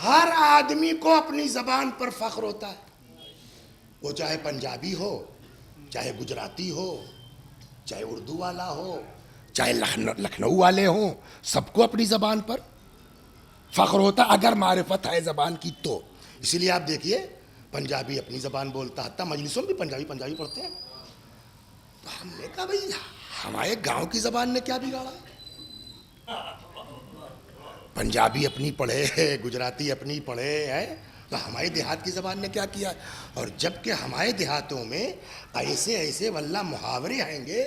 ہر آدمی کو اپنی زبان پر فخر ہوتا ہے، وہ چاہے پنجابی ہو، چاہے گجراتی ہو، چاہے اردو والا ہو، چاہے لکھنؤ والے ہوں، سب کو اپنی زبان پر فخر ہوتا ہے اگر معرفت ہے زبان کی تو۔ اسی لیے آپ دیکھیے پنجابی اپنی زبان بولتا، حتیٰ مجلسوں میں بھی پنجابی پڑھتے ہیں۔ تو ہم نے کہا بھئی ہمارے گاؤں کی زبان نے کیا بگاڑا؟ پنجابی اپنی پڑھے، گجراتی اپنی پڑھے ہیں، تو ہمارے دیہات کی زبان نے کیا کیا؟ اور جبکہ ہمارے دیہاتوں میں ایسے ایسے واللہ محاورے آئیں گے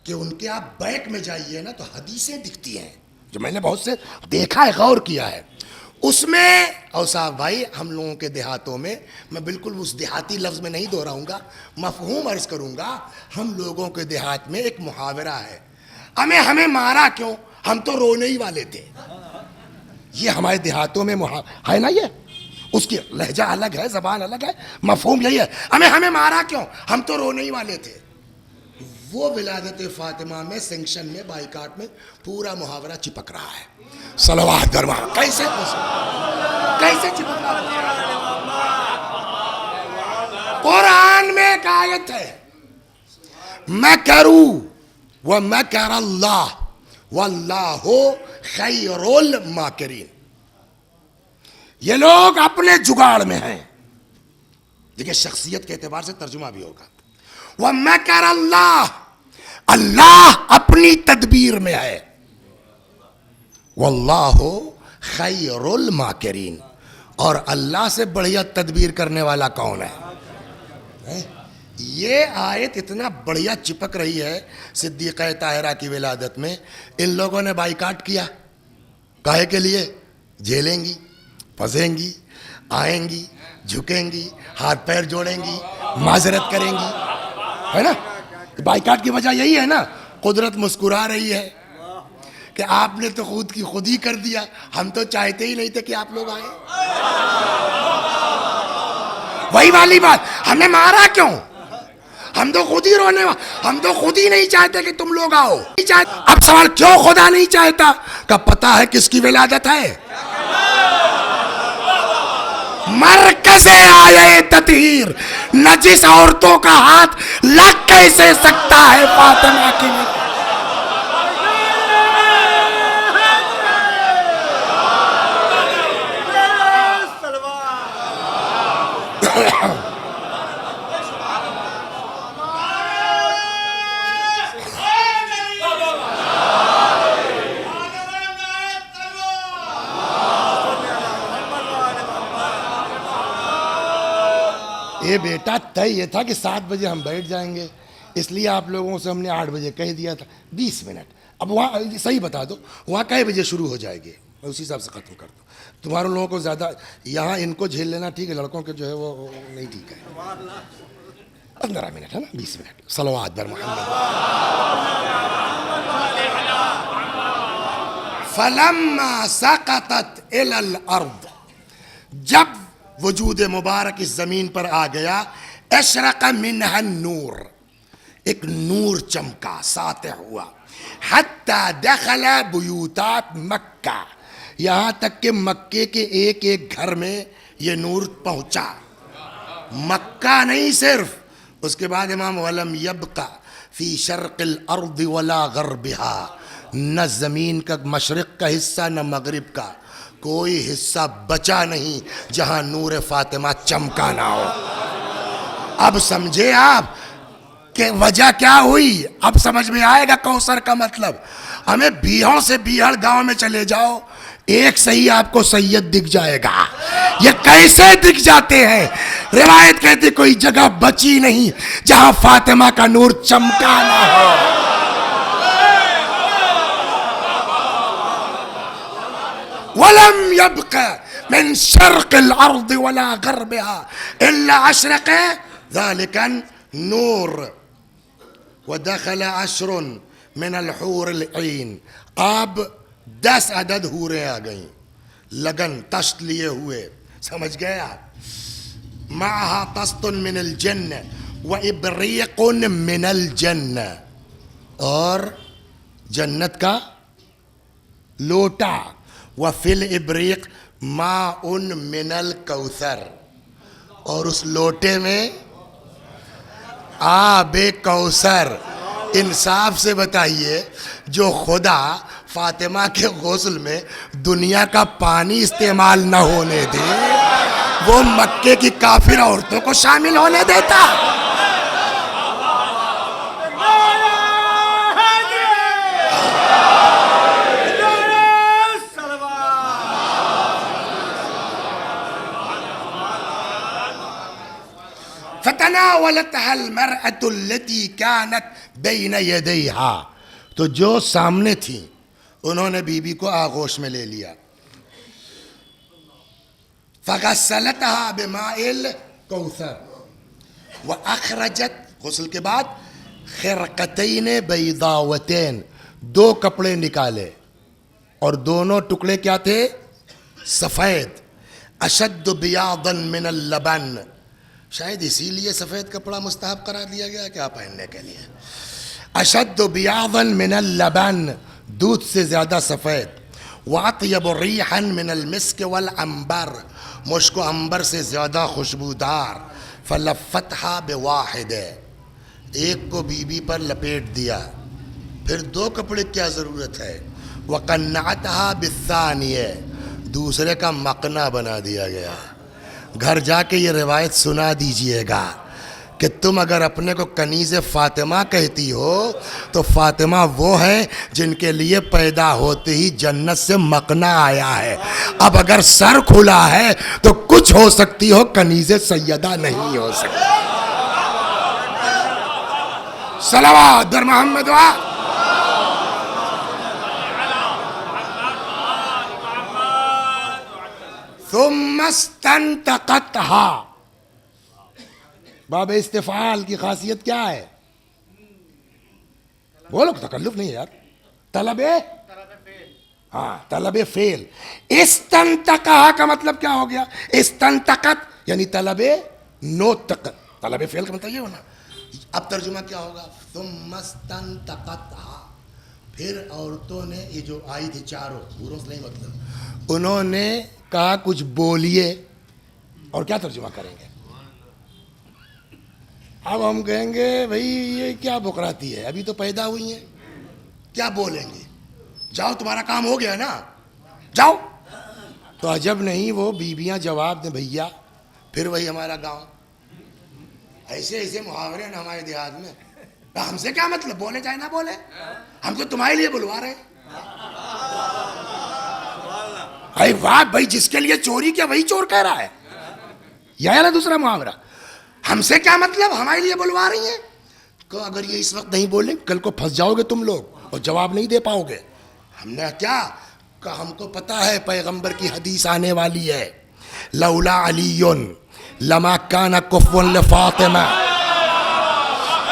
کہ ان کے آپ بیک میں جائیے نا تو حدیثیں دکھتی ہیں، جو میں نے بہت سے دیکھا ہے، غور کیا ہے۔ اس میں اوصاف بھائی ہم لوگوں کے دیہاتوں میں، میں بالکل اس دیہاتی لفظ میں نہیں دہراؤں گا، مفہوم عرض کروں گا، ہم لوگوں کے دیہات میں ایک محاورہ ہے، ہمیں مارا کیوں، ہم تو رونے ہی والے تھے۔ یہ ہمارے دیہاتوں میں ہے نا، یہ اس کی لہجہ الگ ہے، زبان الگ ہے، مفہوم یہی ہے، ہمیں مارا کیوں، ہم تو رونے ہی والے تھے۔ وہ ولادت فاطمہ میں سینکشن میں بائیکاٹ میں پورا محاورہ چپک رہا ہے۔ صلوات درما کیسے چپک رہا ہے؟ قرآن میں ایک آیت ہے، مکروا ومکر اللہ واللہ خیر الماکرین، یہ لوگ اپنے جگاڑ میں ہیں، دیکھیں شخصیت کے اعتبار سے ترجمہ بھی ہوگا، ومکر اللہ، اللہ اپنی تدبیر میں ہے، واللہ خیر الماکرین، اور اللہ سے بڑھیا تدبیر کرنے والا کون ہے؟ یہ آیت اتنا بڑھیا چپک رہی ہے صدیقہ طاہرہ کی ولادت میں، ان لوگوں نے بائیکاٹ کیا، کاہے کے لیے؟ جھیلیں گی، پھنسیں گی، آئیں گی، جھکیں گی، ہاتھ پیر جوڑیں گی، معذرت کریں گی، ہے نا؟ بائیکاٹ کی وجہ یہی ہے نا، قدرت مسکرا رہی ہے کہ آپ نے تو خود ہی کر دیا، ہم تو چاہتے ہی نہیں تھے کہ آپ لوگ آئیں۔ وہی والی بات، ہمیں مارا کیوں، ہم تو خود ہی ہم تو خود ہی نہیں چاہتے کہ تم لوگ آؤ۔ اب سوال کیوں خدا نہیں چاہتا؟ کا پتہ ہے کس کی ولادت ہے؟ مرکز آیے تطہیر، نجس عورتوں کا ہاتھ لگ کیسے سکتا ہے فاطمہ کی؟ یہ بیٹا طے یہ تھا کہ 7 بجے ہم بیٹھ جائیں گے، اس لیے آپ لوگوں سے ہم نے 8 بجے کہہ دیا تھا، 20 منٹ۔ اب وہاں صحیح بتا دو وہاں کئے بجے شروع ہو جائے گی، میں اسی حساب سے ختم کر دوں۔ تمہارے لوگوں کو زیادہ یہاں ان کو جھیل لینا ٹھیک ہے، لڑکوں کے جو ہے وہ نہیں ٹھیک ہے۔ 15 منٹ ہے نا، 20 منٹ۔ صلوات بر محمد۔ فلما سقطت الی الارض، جب وجود مبارک اس زمین پر آ گیا، اشرق منها النور، ایک نور چمکا، ساطع ہوا، حتی دخل بیوتات مکہ، یہاں تک کہ مکے کے ایک ایک گھر میں یہ نور پہنچا۔ مکہ نہیں صرف، اس کے بعد امام ولم یبقى فی شرق الارض ولا غربها، نہ زمین کا مشرق کا حصہ نہ مغرب کا، کوئی حصہ بچا نہیں جہاں نور فاطمہ چمکا نہ ہو۔ اب سمجھے آپ کہ وجہ کیا ہوئی؟ اب سمجھ میں آئے گا کوثر کا مطلب۔ ہمیں بیہڑ سے بیہڑ گاؤں میں چلے جاؤ، ایک صحیح آپ کو سید دکھ جائے گا۔ یہ کیسے دکھ جاتے ہیں؟ روایت کہتی کوئی جگہ بچی نہیں جہاں فاطمہ کا نور چمکا نہ ہو۔ وَلَمْ يَبْقَ مِنْ شَرْقِ الْأَرْضِ وَلَا غَرْبِهَا إِلَّا أَشْرَقَ ذَلِكَ النُّورُ وَدَخَلَ عَشْرٌ مِنَ الْحُورِ الْعِينِ۔ اب 10 عدد حوریں آ گئیں لگن تشت لیے ہوئے، سمجھ گئے آپ؟ مَعَهَا طَسْتٌ مِنَ الْجَنَّةِ وَإِبْرِيقٌ مِنَ الْجَنَّةِ، اور جنت کا لوٹا، وَفِي الْإِبْرِيقِ مَاءٌ مِنَ الْكَوْثَرِ، اور اس لوٹے میں آب کوثر۔ انصاف سے بتائیے، جو خدا فاطمہ کے غسل میں دنیا کا پانی استعمال نہ ہونے دے، وہ مکے کی کافر عورتوں کو شامل ہونے دیتا؟ فتناولتها المرأة التي كانت بين يديها، تو جو سامنے تھی انہوں نے بی بی کو آغوش میں لے لیا۔ فغسلتها بماء الكوثر واخرجت، غسل کے بعد، خرقتین بیضاوتین، 2 کپڑے نکالے، اور دونوں ٹکڑے کیا تھے؟ سفید، اشد بیاضا من اللبن، شاید اسی لیے سفید کپڑا مستحب قرار دیا گیا کیا پہننے کے لیے؟ اشد بیاضا من اللبن، دودھ سے زیادہ سفید، واطیب ریحا من المسک والعنبر، مشک و عنبر سے زیادہ خوشبودار، فلفتها بواحد، ایک کو بی بی پر لپیٹ دیا، پھر 2 کپڑے کیا ضرورت ہے؟ وقنعتها بالثانیہ، دوسرے کا مقنع بنا دیا گیا۔ گھر جا کے یہ روایت سنا دیجئے گا کہ تم اگر اپنے کو کنیز فاطمہ کہتی ہو تو فاطمہ وہ ہیں جن کے لیے پیدا ہوتے ہی جنت سے مقنع آیا ہے۔ اب اگر سر کھلا ہے تو کچھ ہو سکتی ہو، کنیز سیدہ نہیں ہو سکتی۔ صلوات در محمد و ثم استنتقتها، باب استفعال کی خاصیت کیا ہے؟ بولو، تکلف نہیں ہے یار، طلب طلب فعل۔ استنتقها کا مطلب کیا ہو گیا؟ استنتقت یعنی طلب نطق، طلب فعل کا مطلب یہ ہونا۔ اب ترجمہ کیا ہوگا؟ ثم استنتقتها، پھر عورتوں نے، یہ جو آئی تھی چاروں، پوروں سے نہیں مطلب، انہوں نے کہا کچھ بولیے، اور کیا ترجمہ کریں گے؟ اب ہم کہیں گے بھئی یہ کیا بکراتی ہے، ابھی تو پیدا ہوئی ہیں، کیا بولیں گے؟ جاؤ تمہارا کام ہو گیا نا، جاؤ۔ تو عجب نہیں وہ بیویاں جواب دیں، بھیا پھر وہی ہمارا گاؤں، ایسے ایسے محاورے ہیں ہمارے دیہات میں، ہم سے کیا مطلب، بولے چاہے نہ بولے، ہم تو تمہارے لیے بلوا رہے ہیں۔ اے واہ بھائی، جس کے لیے چوری کیا وہی چور کہہ رہا ہے، یا نا دوسرا محاورہ، ہم سے کیا مطلب، ہمارے لیے بلوا رہی ہیں۔ کہ اگر یہ اس وقت نہیں بولیں کل کو پھنس جاؤ گے تم لوگ اور جواب نہیں دے پاؤ گے۔ ہم نے کیا کہ ہم کو پتا ہے پیغمبر کی حدیث آنے والی ہے، لولا علی لما کان کفوا لفاطمہ،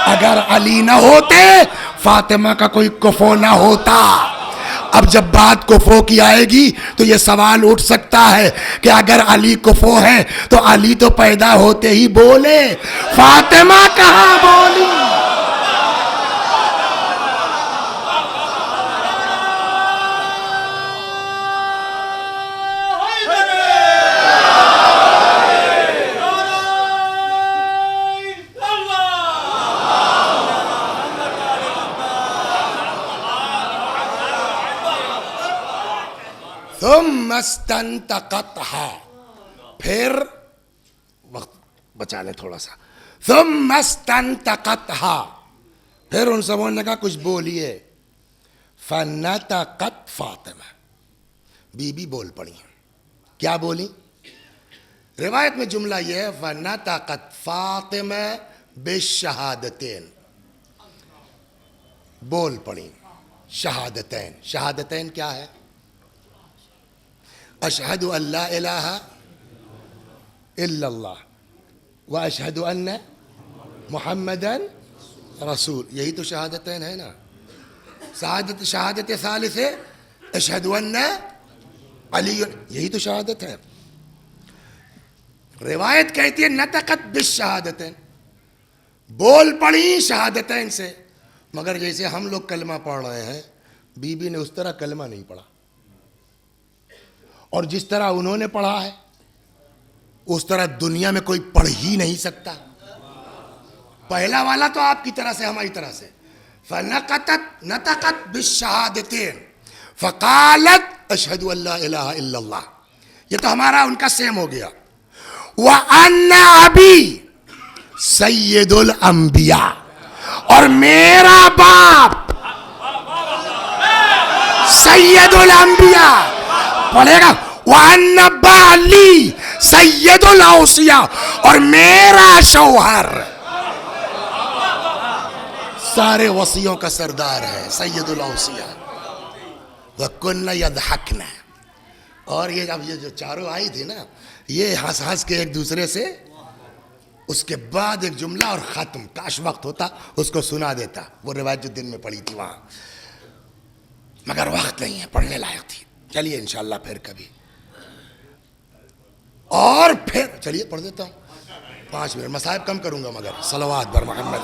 اگر علی نہ ہوتے فاطمہ کا کوئی کفو نہ ہوتا۔ اب جب بات کفو کی آئے گی تو یہ سوال اٹھ سکتا ہے کہ اگر علی کفو ہے تو علی تو پیدا ہوتے ہی بولے، فاطمہ کہاں بولی؟ استنتقتها، پھر وقت بچا لیں تھوڑا سا. ثم استنتقتها، پھر ان سبوں نے کہا کچھ بولیے. فنطقت فاطمہ، بی بی بول پڑی. کیا بولی؟ روایت میں جملہ یہ ہے فنطقت فاطمہ بالشہادتین، بول پڑی شہادتین. شہادتین کیا ہے؟ اشہد ان لا الہ الا اللہ و اشہد ان محمدن رسول، یہی تو شہادتین ہے نا. شہادت ثالث ہے اشہد ان علی، یہی تو شہادت ہے. روایت کہتی ہے نطقت بالشہادتین، بول پڑی شہادتین سے. مگر جیسے ہم لوگ کلمہ پڑھ رہے ہیں، بی بی نے اس طرح کلمہ نہیں پڑھا، اور جس طرح انہوں نے پڑھا ہے اس طرح دنیا میں کوئی پڑھ ہی نہیں سکتا. پہلا والا تو آپ کی طرح سے ہماری طرح سے. نطقت بالشہادتین فقالت اشہد ان لا الہ الا اللہ، یہ تو ہمارا ان کا سیم ہو گیا. وَأَنَّ أَبِي سید الانبیاء، اور میرا باپ سید الانبیاء. پڑھے گا وَأَنَّ بَعْلِي سید الاوصیاء، اور میرا شوہر سارے وصیوں کا سردار ہے، سید الاوصیاء. وَكُنَّ يَضْحَكْنَ، اور یہ اب یہ جو چاروں آئی تھی نا، یہ ہنس ہنس کے ایک دوسرے سے. اس کے بعد ایک جملہ اور ختم. کاش وقت ہوتا اس کو سنا دیتا، وہ روایت جو دن میں پڑھی تھی وہاں، مگر وقت نہیں ہے، پڑھنے لائق تھی. چلیے انشاءاللہ پھر کبھی. اور پھر چلیے پڑھ دیتا ہوں 5 منٹ، مصائب کم کروں گا مگر صلوات بر محمد.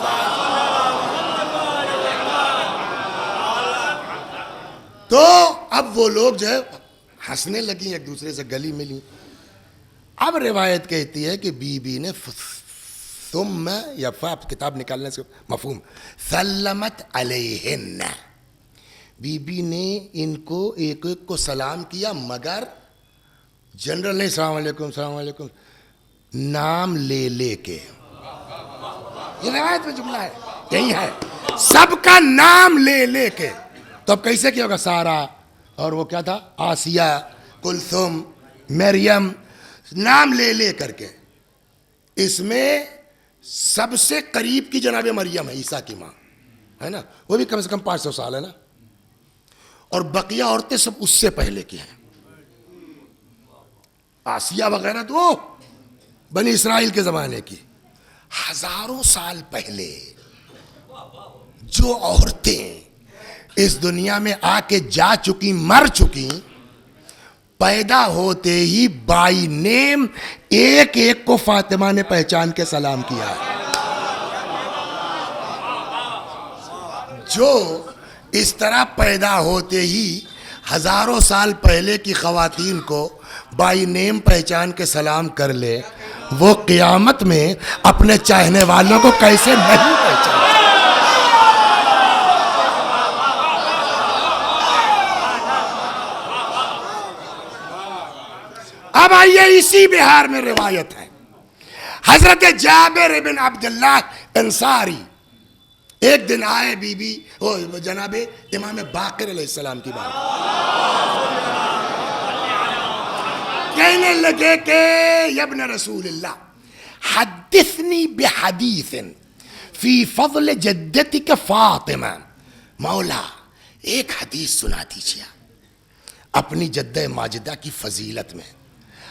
تو اب وہ لوگ جو ہے ہنسنے لگی، ایک دوسرے سے گلی ملی. اب روایت کہتی ہے کہ بی بی نے ثم، یا کتاب نکالنے سے مفہوم، سلمت علیہن، بی بی نے ان کو ایک ایک کو سلام کیا، مگر جنرل نہیں السلام علیکم السلام علیکم، نام لے لے کے. یہ روایت میں جملہ ہے، یہی ہے، سب کا نام لے لے کے. تو اب کیسے کیا ہوگا؟ سارا، اور وہ کیا تھا، آسیہ، کلثوم، مریم، نام لے لے کر کے. اس میں سب سے قریب کی جناب مریم ہے، عیسیٰ کی ماں ہے نا، وہ بھی کم سے کم 500 سال ہے نا، اور بقیہ عورتیں سب اس سے پہلے کی ہیں. آسیہ وغیرہ تو بنی اسرائیل کے زمانے کی. ہزاروں سال پہلے جو عورتیں اس دنیا میں آ کے جا چکی، مر چکی، پیدا ہوتے ہی بائی نیم ایک ایک کو فاطمہ نے پہچان کے سلام کیا ہے. جو اس طرح پیدا ہوتے ہی ہزاروں سال پہلے کی خواتین کو بائی نیم پہچان کے سلام کر لے، وہ قیامت میں اپنے چاہنے والوں کو کیسے نہیں پہچان. اب آئیے اسی بہار میں روایت ہے، حضرت جابر بن عبداللہ انصاری ایک دن آئے بی بی جناب امام باقر علیہ السلام کی بات، کہنے لگے کہ یا ابن رسول اللہ حدثنی بحدیث فی فضل جدتک فاطمہ، مولا ایک حدیث سنا دیجیے اپنی جدہ ماجدہ کی فضیلت میں.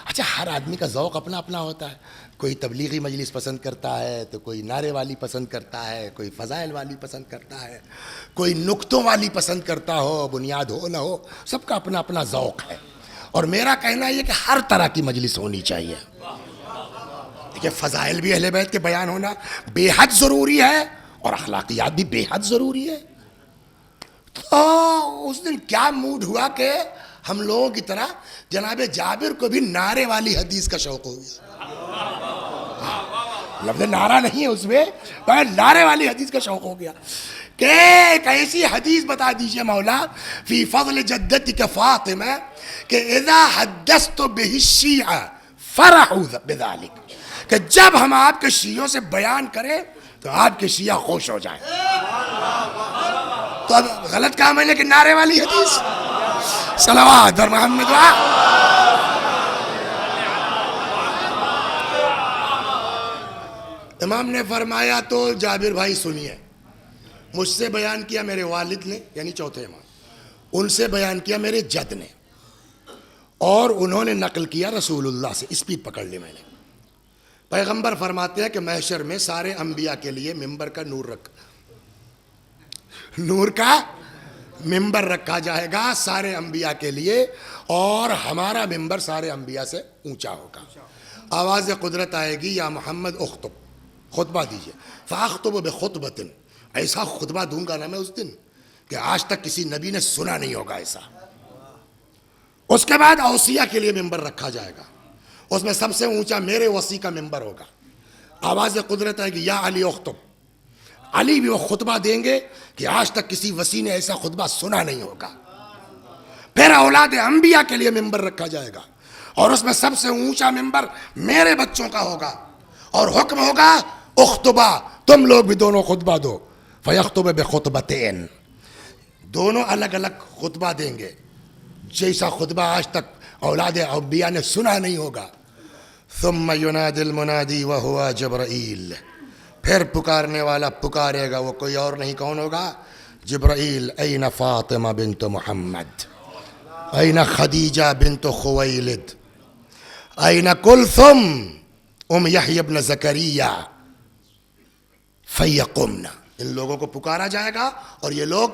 اچھا، ہر آدمی کا ذوق اپنا اپنا ہوتا ہے، کوئی تبلیغی مجلس پسند کرتا ہے تو کوئی نعرے والی پسند کرتا ہے، کوئی فضائل والی پسند کرتا ہے، کوئی نکتوں والی پسند کرتا ہو، بنیاد ہو نہ ہو، سب کا اپنا اپنا ذوق ہے. اور میرا کہنا یہ کہ ہر طرح کی مجلس ہونی چاہیے. دیکھیے، فضائل بھی اہل بیت کے بیان ہونا بے حد ضروری ہے، اور اخلاقیات بھی بے حد ضروری ہے. تو اس دن کیا موڈ ہوا کہ ہم لوگوں کی طرح جناب جابر کو بھی نعرے والی حدیث کا شوق ہو گیا. لفظ نعرہ نہیں ہے اس میں، نعرے والی حدیث کا شوق ہو گیا. کہ ایک ایسی حدیث بتا دیجئے مولا فی فضل جدتک فاطمہ کہ اذا حدثت بہ الشیعہ فرحوا بذلک، کہ جب ہم آپ کے شیعوں سے بیان کریں تو آپ کے شیعہ خوش ہو جائیں. تو اب غلط کہا میں نے کہ نعرے والی حدیث. صلوات اور محمد امام نے فرمایا تو جابر بھائی سنیے، مجھ سے بیان کیا میرے والد نے یعنی چوتھے امام، ان سے بیان کیا میرے جد نے، اور انہوں نے نقل کیا رسول اللہ سے. اسپیڈ پکڑ لی میں نے. پیغمبر فرماتے ہیں کہ محشر میں سارے انبیاء کے لیے ممبر کا نور کا ممبر رکھا جائے گا سارے انبیاء کے لیے، اور ہمارا ممبر سارے انبیاء سے اونچا ہوگا. آواز قدرت آئے گی یا محمد اخطب، خطبہ دیجئے. فاخطب بخطبۃ، ایسا خطبہ دوں گا نا میں اس دن کہ آج تک کسی نبی نے سنا نہیں ہوگا ایسا. اس کے بعد اوصیاء کے لیے ممبر رکھا جائے گا، اس میں سب سے اونچا میرے وصی کا ممبر ہوگا. آواز قدرت آئے گی یا علی اخطب، علی بھی وہ خطبہ دیں گے کہ آج تک کسی وصی نے ایسا خطبہ سنا نہیں ہوگا. پھر اولاد انبیاء کے لیے ممبر رکھا جائے گا، اور اس میں سب سے اونچا ممبر میرے بچوں کا ہوگا، اور حکم ہوگا اخطبہ، تم لوگ بھی دونوں خطبہ دو. فیخطب بخطبتین، دونوں الگ الگ خطبہ دیں گے، جیسا خطبہ آج تک اولاد انبیاء نے سنا نہیں ہوگا. ثم ینادی المنادی وہو جبرائیل، پھر پکارنے والا پکارے گا، وہ کوئی اور نہیں، کون ہوگا؟ جبرائیل. این فاطمہ بنت محمد، این خدیجہ بنت خویلد، این کلثم ام یحیی بن زکریا، فیقمن. ان لوگوں کو پکارا جائے گا اور یہ لوگ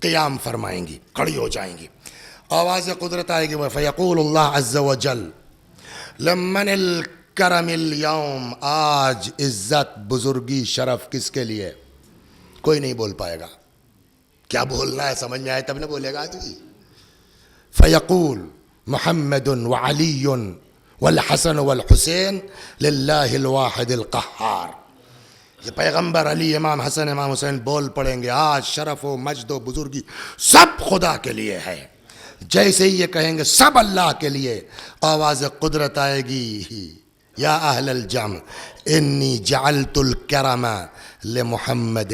قیام فرمائیں گی، کھڑی ہو جائیں گی. آواز قدرت آئے گی. فیقول اللہ عز وجل لمن الکرم اليوم، آج عزت بزرگی شرف کس کے لیے؟ کوئی نہیں بول پائے گا. کیا بولنا ہے سمجھ میں آئے تب نہ بولے گا آدمی. فیقول محمد وعلی والحسن والحسین للہ الواحد القہار. یہ پیغمبر علی، امام حسن، امام حسین بول پڑیں گے آج شرف و مجد و بزرگی سب خدا کے لیے ہے. جیسے ہی یہ کہیں گے سب اللہ کے لیے، آواز قدرت آئے گی یا اہل الجمع انی جعلت الکرم لمحمد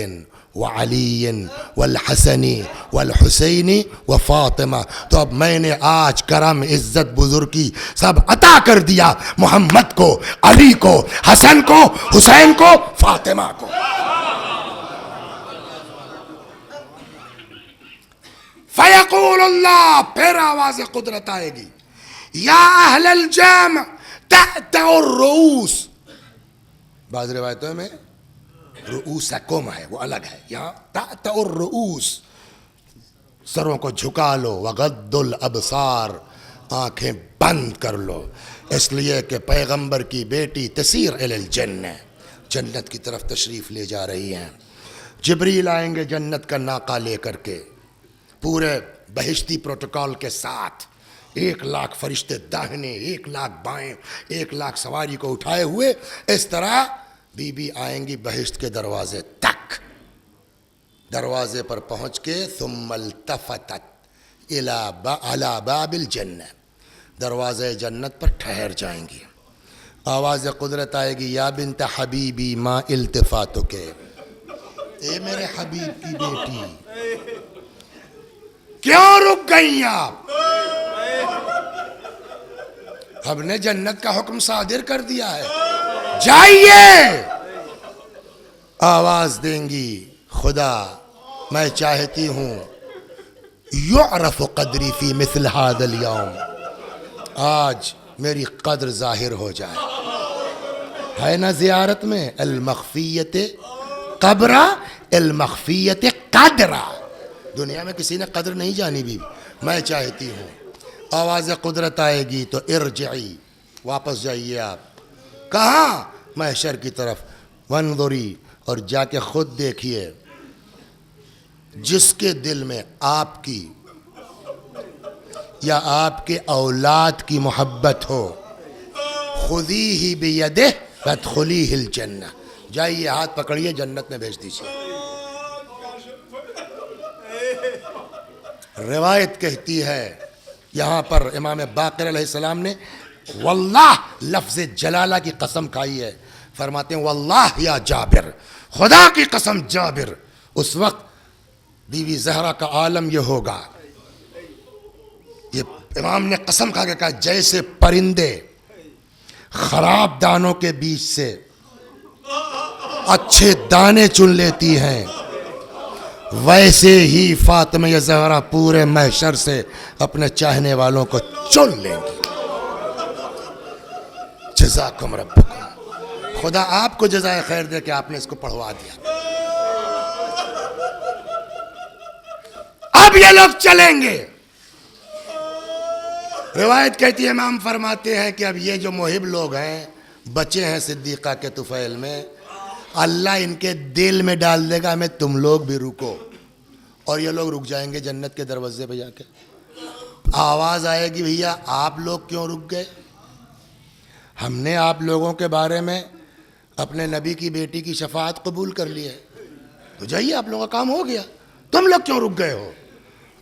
وعلی والحسن والحسین وفاطمہ. تو اب میں نے آج کرم، عزت، بزرگی سب عطا کر دیا محمد کو، علی کو، حسن کو، حسین کو، فاطمہ کو. فیقول اللہ، پھر آواز قدرت آئے گی یا اہل الجمع تأتأ الرؤوس. بعض روایتوں میں رؤوسکم ہے، وہ الگ ہے. یہاں تأتأ الرؤوس، سروں کو جھکا لو. وغض الابصار، آنکھیں بند کر لو، اس لیے کہ پیغمبر کی بیٹی تسیر الی الجنہ، جنت کی طرف تشریف لے جا رہی ہیں. جبریل آئیں گے جنت کا ناقہ لے کر کے، پورے بہشتی پروٹوکول کے ساتھ. 1,00,000 فرشتے داہنے، 1,00,000 بائیں، 1,00,000 سواری کو اٹھائے ہوئے. اس طرح بی بی آئیں گی بہشت کے دروازے تک. دروازے پر پہنچ کے ثم التفتت الی باب الجنہ، دروازے جنت پر ٹھہر جائیں گی. آواز قدرت آئے گی یا بنت حبیبی ما التفاتک، اے میرے حبیب کی بیٹی کیوں رک گئی آپ؟ ہم نے جنت کا حکم صادر کر دیا ہے، جائیے. آواز دیں گی خدا میں چاہتی ہوں یعرف قدری فی مثل هذا اليوم، آج میری قدر ظاہر ہو جائے. ہے نا زیارت میں المخفیت قبرہ المخفیت قدرہ، دنیا میں کسی نے قدر نہیں جانی بھی، میں چاہتی ہوں. آواز قدرت آئے گی تو ارجعی، واپس جائیے آپ. کہاں؟ محشر کی طرف. وانظری، اور جا کے خود دیکھیے جس کے دل میں آپ کی یا آپ کے اولاد کی محبت ہو، خذیہ بیدہ فادخلیہ الجنہ، جائیے ہاتھ پکڑیے جنت میں بھیج دیجیے. روایت کہتی ہے یہاں پر امام باقر علیہ السلام نے واللہ لفظ جلالہ کی قسم کھائی ہے. فرماتے ہیں واللہ یا جابر، خدا کی قسم جابر. اس وقت بی بی زہرا کا عالم یہ ہوگا، یہ امام نے قسم کھا کے کہا جیسے پرندے خراب دانوں کے بیچ سے اچھے دانے چن لیتی ہیں، ویسے ہی فاطمہ زہرا پورے محشر سے اپنے چاہنے والوں کو چن لیں گی. جزاکم ربکم، خدا آپ کو جزائے خیر دے کہ آپ نے اس کو پڑھوا دیا. اب یہ لوگ چلیں گے. روایت کہتی ہے امام فرماتے ہیں کہ اب یہ جو محب لوگ ہیں بچے ہیں صدیقہ کے طفیل میں، اللہ ان کے دل میں ڈال دے گا ہمیں تم لوگ بھی رکو، اور یہ لوگ رک جائیں گے جنت کے دروازے پہ جا کے. آواز آئے گی بھیا آپ لوگ کیوں رک گئے؟ ہم نے آپ لوگوں کے بارے میں اپنے نبی کی بیٹی کی شفاعت قبول کر لی ہے، تو جائیے آپ لوگوں کا کام ہو گیا، تم لوگ کیوں رک گئے ہو؟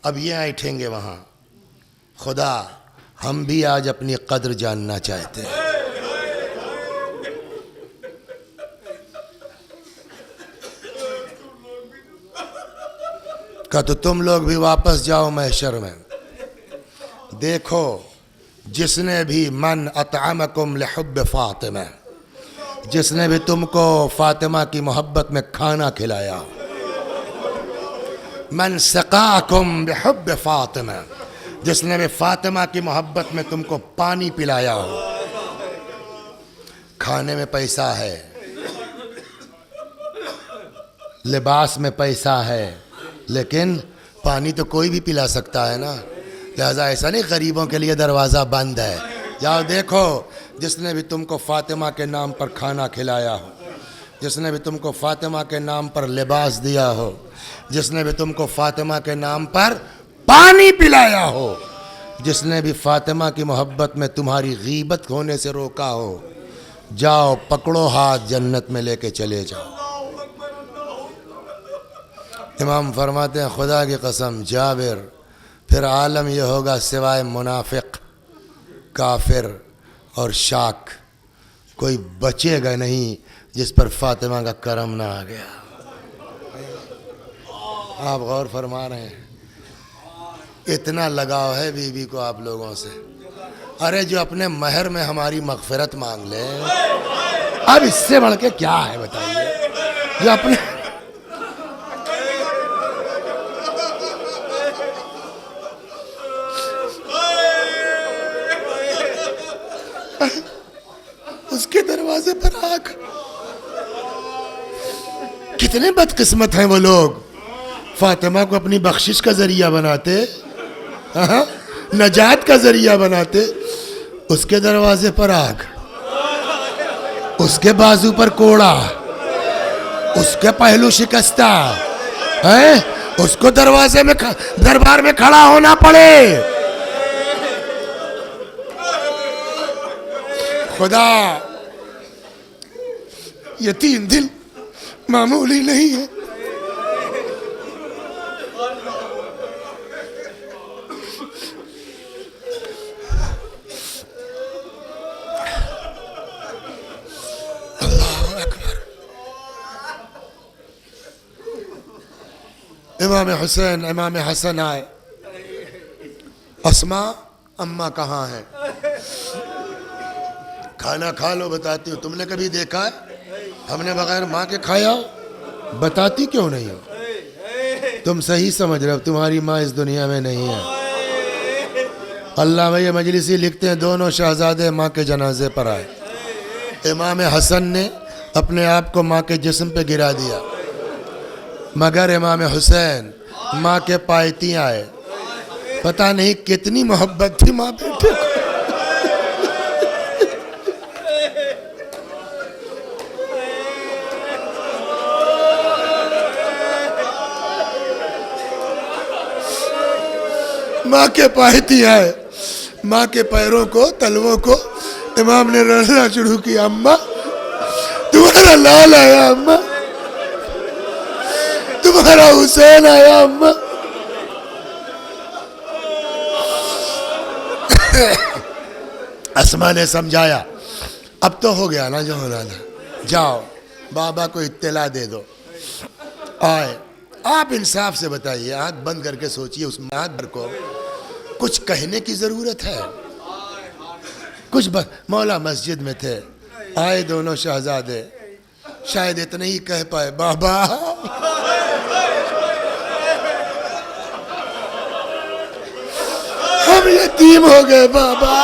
اب یہ ایٹھیں گے وہاں. خدا ہم بھی آج اپنی قدر جاننا چاہتے ہیں. کہ تو تم لوگ بھی واپس جاؤ محشر میں. دیکھو جس نے بھی من اطعمکم لحب فاطمہ، جس نے بھی تم کو فاطمہ کی محبت میں کھانا کھلایا، من سقاکم بحب فاطمہ، جس نے بھی فاطمہ کی محبت میں تم کو پانی پلایا ہو. کھانے میں پیسہ ہے، لباس میں پیسہ ہے، لیکن پانی تو کوئی بھی پلا سکتا ہے نا. لہذا ایسا نہیں غریبوں کے لیے دروازہ بند ہے. جاؤ دیکھو جس نے بھی تم کو فاطمہ کے نام پر کھانا کھلایا ہو، جس نے بھی تم کو فاطمہ کے نام پر لباس دیا ہو، جس نے بھی تم کو فاطمہ کے نام پر پانی پلایا ہو، جس نے بھی فاطمہ کی محبت میں تمہاری غیبت ہونے سے روکا ہو، جاؤ پکڑو ہاتھ جنت میں لے کے چلے جاؤ. امام فرماتے ہیں خدا کی قسم جابر پھر عالم یہ ہوگا سوائے منافق، کافر اور شاک کوئی بچے گا نہیں جس پر فاطمہ کا کرم نہ آ گیا. آپ غور فرما رہے ہیں، اتنا لگاؤ ہے بی بی کو آپ لوگوں سے. ارے جو اپنے مہر میں ہماری مغفرت مانگ لے، اب اس سے بڑھ کے کیا ہے بتائیے. جو اپنے اس کے دروازے پر آگ. کتنے بدقسمت ہیں وہ لوگ، فاطمہ کو اپنی بخشش کا ذریعہ بناتے، نجات کا ذریعہ بناتے. اس کے دروازے پر آگ، اس کے بازو پر کوڑا، اس کے پہلو شکستہ ہے، اس کو دروازے میں دربار میں کھڑا ہونا پڑے. خدا یہ 3 دن معمولی نہیں ہے. اللہ اکبر. امام حسین امام حسن آئے. اسماء اماں کہاں ہے؟ کھانا کھا لو بتاتی ہو. تم نے کبھی دیکھا ہے ہم نے بغیر ماں کے کھایا ہو؟ بتاتی کیوں نہیں ہو؟ تم صحیح سمجھ رہے ہو تمہاری ماں اس دنیا میں نہیں ہے. علامہ مجلسی لکھتے ہیں دونوں شہزادے ماں کے جنازے پر آئے. امام حسن نے اپنے آپ کو ماں کے جسم پہ گرا دیا، مگر امام حسین ماں کے پایتی آئے. پتہ نہیں کتنی محبت تھی ماں بیٹے کو. ماں کے پایتی آئے، ماں کے پیروں کو تلووں کو امام نے رلنا شروع کیا. اماں تمہارا لال آیا، اماں تمہارا حسین آیا. اماں اسما نے سمجھایا اب تو ہو گیا نا جو ہونا تھا, جاؤ بابا کو اطلاع دے دو. آئے, آپ انصاف سے بتائیے, آنکھ بند کر کے سوچئے اس مادر کو کچھ کہنے کی ضرورت ہے؟ کچھ مولا مسجد میں تھے, آئے دونوں شہزادے, شاید اتنا ہی کہہ پائے بابا ہم یتیم ہو گئے بابا.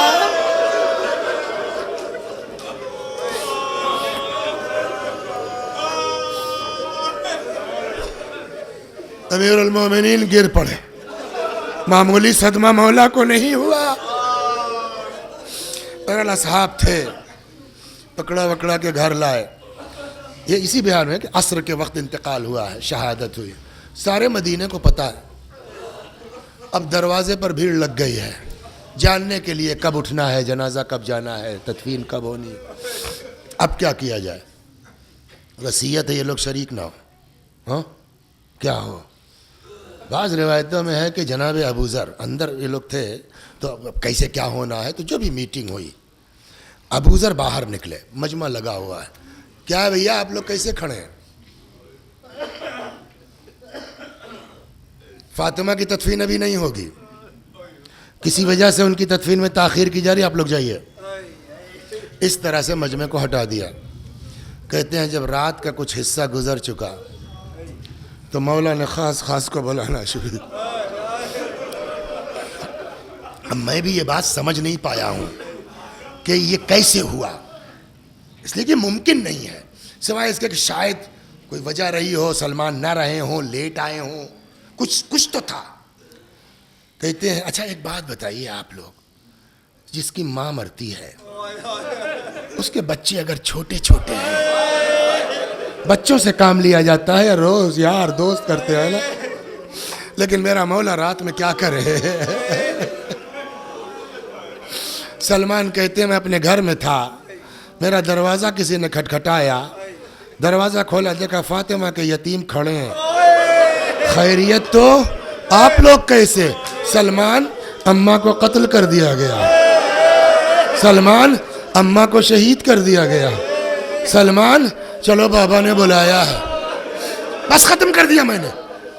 امیر المومنین گر پڑے, معمولی صدمہ مولا کو نہیں ہوا. اگر اصحاب تھے, پکڑا وکڑا کے گھر لائے. یہ اسی بیان میں کہ عصر کے وقت انتقال ہوا ہے, شہادت ہوئی, سارے مدینے کو پتہ ہے. اب دروازے پر بھیڑ لگ گئی ہے جاننے کے لیے کب اٹھنا ہے, جنازہ کب جانا ہے, تدفین کب ہونی. اب کیا کیا جائے؟ وصیت ہے یہ لوگ شریک نہ ہو. ہاں کیا ہو؟ بعض روایتوں میں ہے کہ جناب ابو ذر اندر یہ لوگ تھے تو کیسے کیا ہونا ہے, تو جو بھی میٹنگ ہوئی, ابو ذر باہر نکلے, مجمع لگا ہوا ہے. کیا ہے بھیا آپ لوگ کیسے کھڑے ہیں؟ فاطمہ کی تدفین ابھی نہیں ہوگی, کسی وجہ سے ان کی تدفین میں تاخیر کی جا رہی, آپ لوگ جائیے. اس طرح سے مجمع کو ہٹا دیا. کہتے ہیں جب رات کا کچھ حصہ گزر چکا تو مولا نے خاص کو بلانا شروع کیا. اب میں بھی یہ بات سمجھ نہیں پایا ہوں کہ یہ کیسے ہوا, اس لیے کہ ممکن نہیں ہے سوائے اس کے کہ شاید کوئی وجہ رہی ہو, سلمان نہ رہے ہوں, لیٹ آئے ہوں, کچھ تو تھا. کہتے ہیں اچھا ایک بات بتائیے آپ لوگ, جس کی ماں مرتی ہے اس کے بچے اگر چھوٹے چھوٹے ہیں, بچوں سے کام لیا جاتا ہے, روز یار دوست کرتے ہیں نا, لیکن میرا مولا رات میں کیا کرے. سلمان کہتے ہیں میں اپنے گھر میں تھا, میرا دروازہ کسی نے کھٹکھٹایا, دروازہ کھولا, دیکھا فاطمہ کے یتیم کھڑے ہیں. خیریت تو آپ لوگ کیسے؟ سلمان اماں کو قتل کر دیا گیا, سلمان اماں کو شہید کر دیا گیا, سلمان چلو بابا نے بلایا ہے, بس ختم کر دیا میں نے.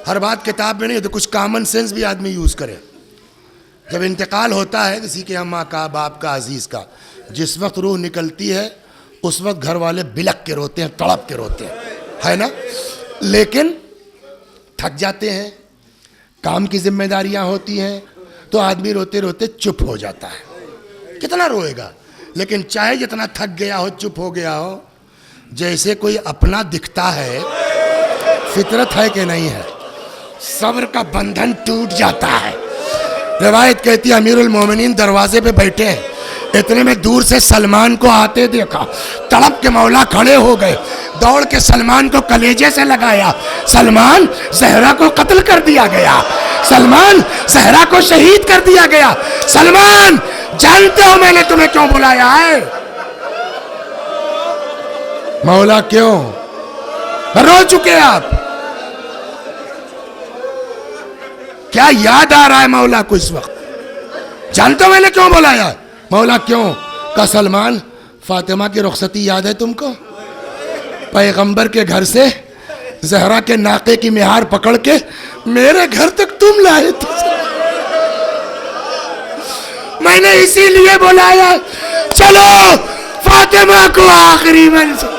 ہر بات کتاب میں نہیں, تو کچھ کامن سینس بھی آدمی یوز کرے. جب انتقال ہوتا ہے کسی کے اماں کا, باپ کا, عزیز کا, جس وقت روح نکلتی ہے اس وقت گھر والے بلک کے روتے ہیں, تڑپ کے روتے ہیں, ہے نا. لیکن تھک جاتے ہیں, کام کی ذمہ داریاں ہوتی ہیں, تو آدمی روتے روتے چپ ہو جاتا ہے. کتنا روئے گا؟ لیکن چاہے جتنا تھک گیا ہو, چپ ہو گیا ہو, جیسے کوئی اپنا دکھتا ہے. فطرت ہے کہ نہیں ہے؟ صبر کا بندھن ٹوٹ جاتا ہے. روایت کہتی ہے امیر المومنین دروازے پہ بیٹھے ہیں, اتنے میں دور سے سلمان کو آتے دیکھا, تڑپ کے مولا کھڑے ہو گئے, دوڑ کے سلمان کو کلیجے سے لگایا. سلمان زہرا کو قتل کر دیا گیا, سلمان زہرا کو شہید کر دیا گیا. سلمان جانتے ہو میں نے تمہیں کیوں بلایا ہے؟ مولا کیوں رو چکے آپ؟ کیا یاد آ رہا ہے مولا کو اس وقت؟ جانتے ہو میں نے کیوں بلایا؟ مولا کیوں؟ کہ سلمان فاطمہ کی رخصتی یاد ہے تم کو؟ پیغمبر کے گھر سے زہرا کے ناقے کی مہار پکڑ کے میرے گھر تک تم لائے تھے, میں نے اسی لیے بلایا, چلو فاطمہ کو آخری منزل.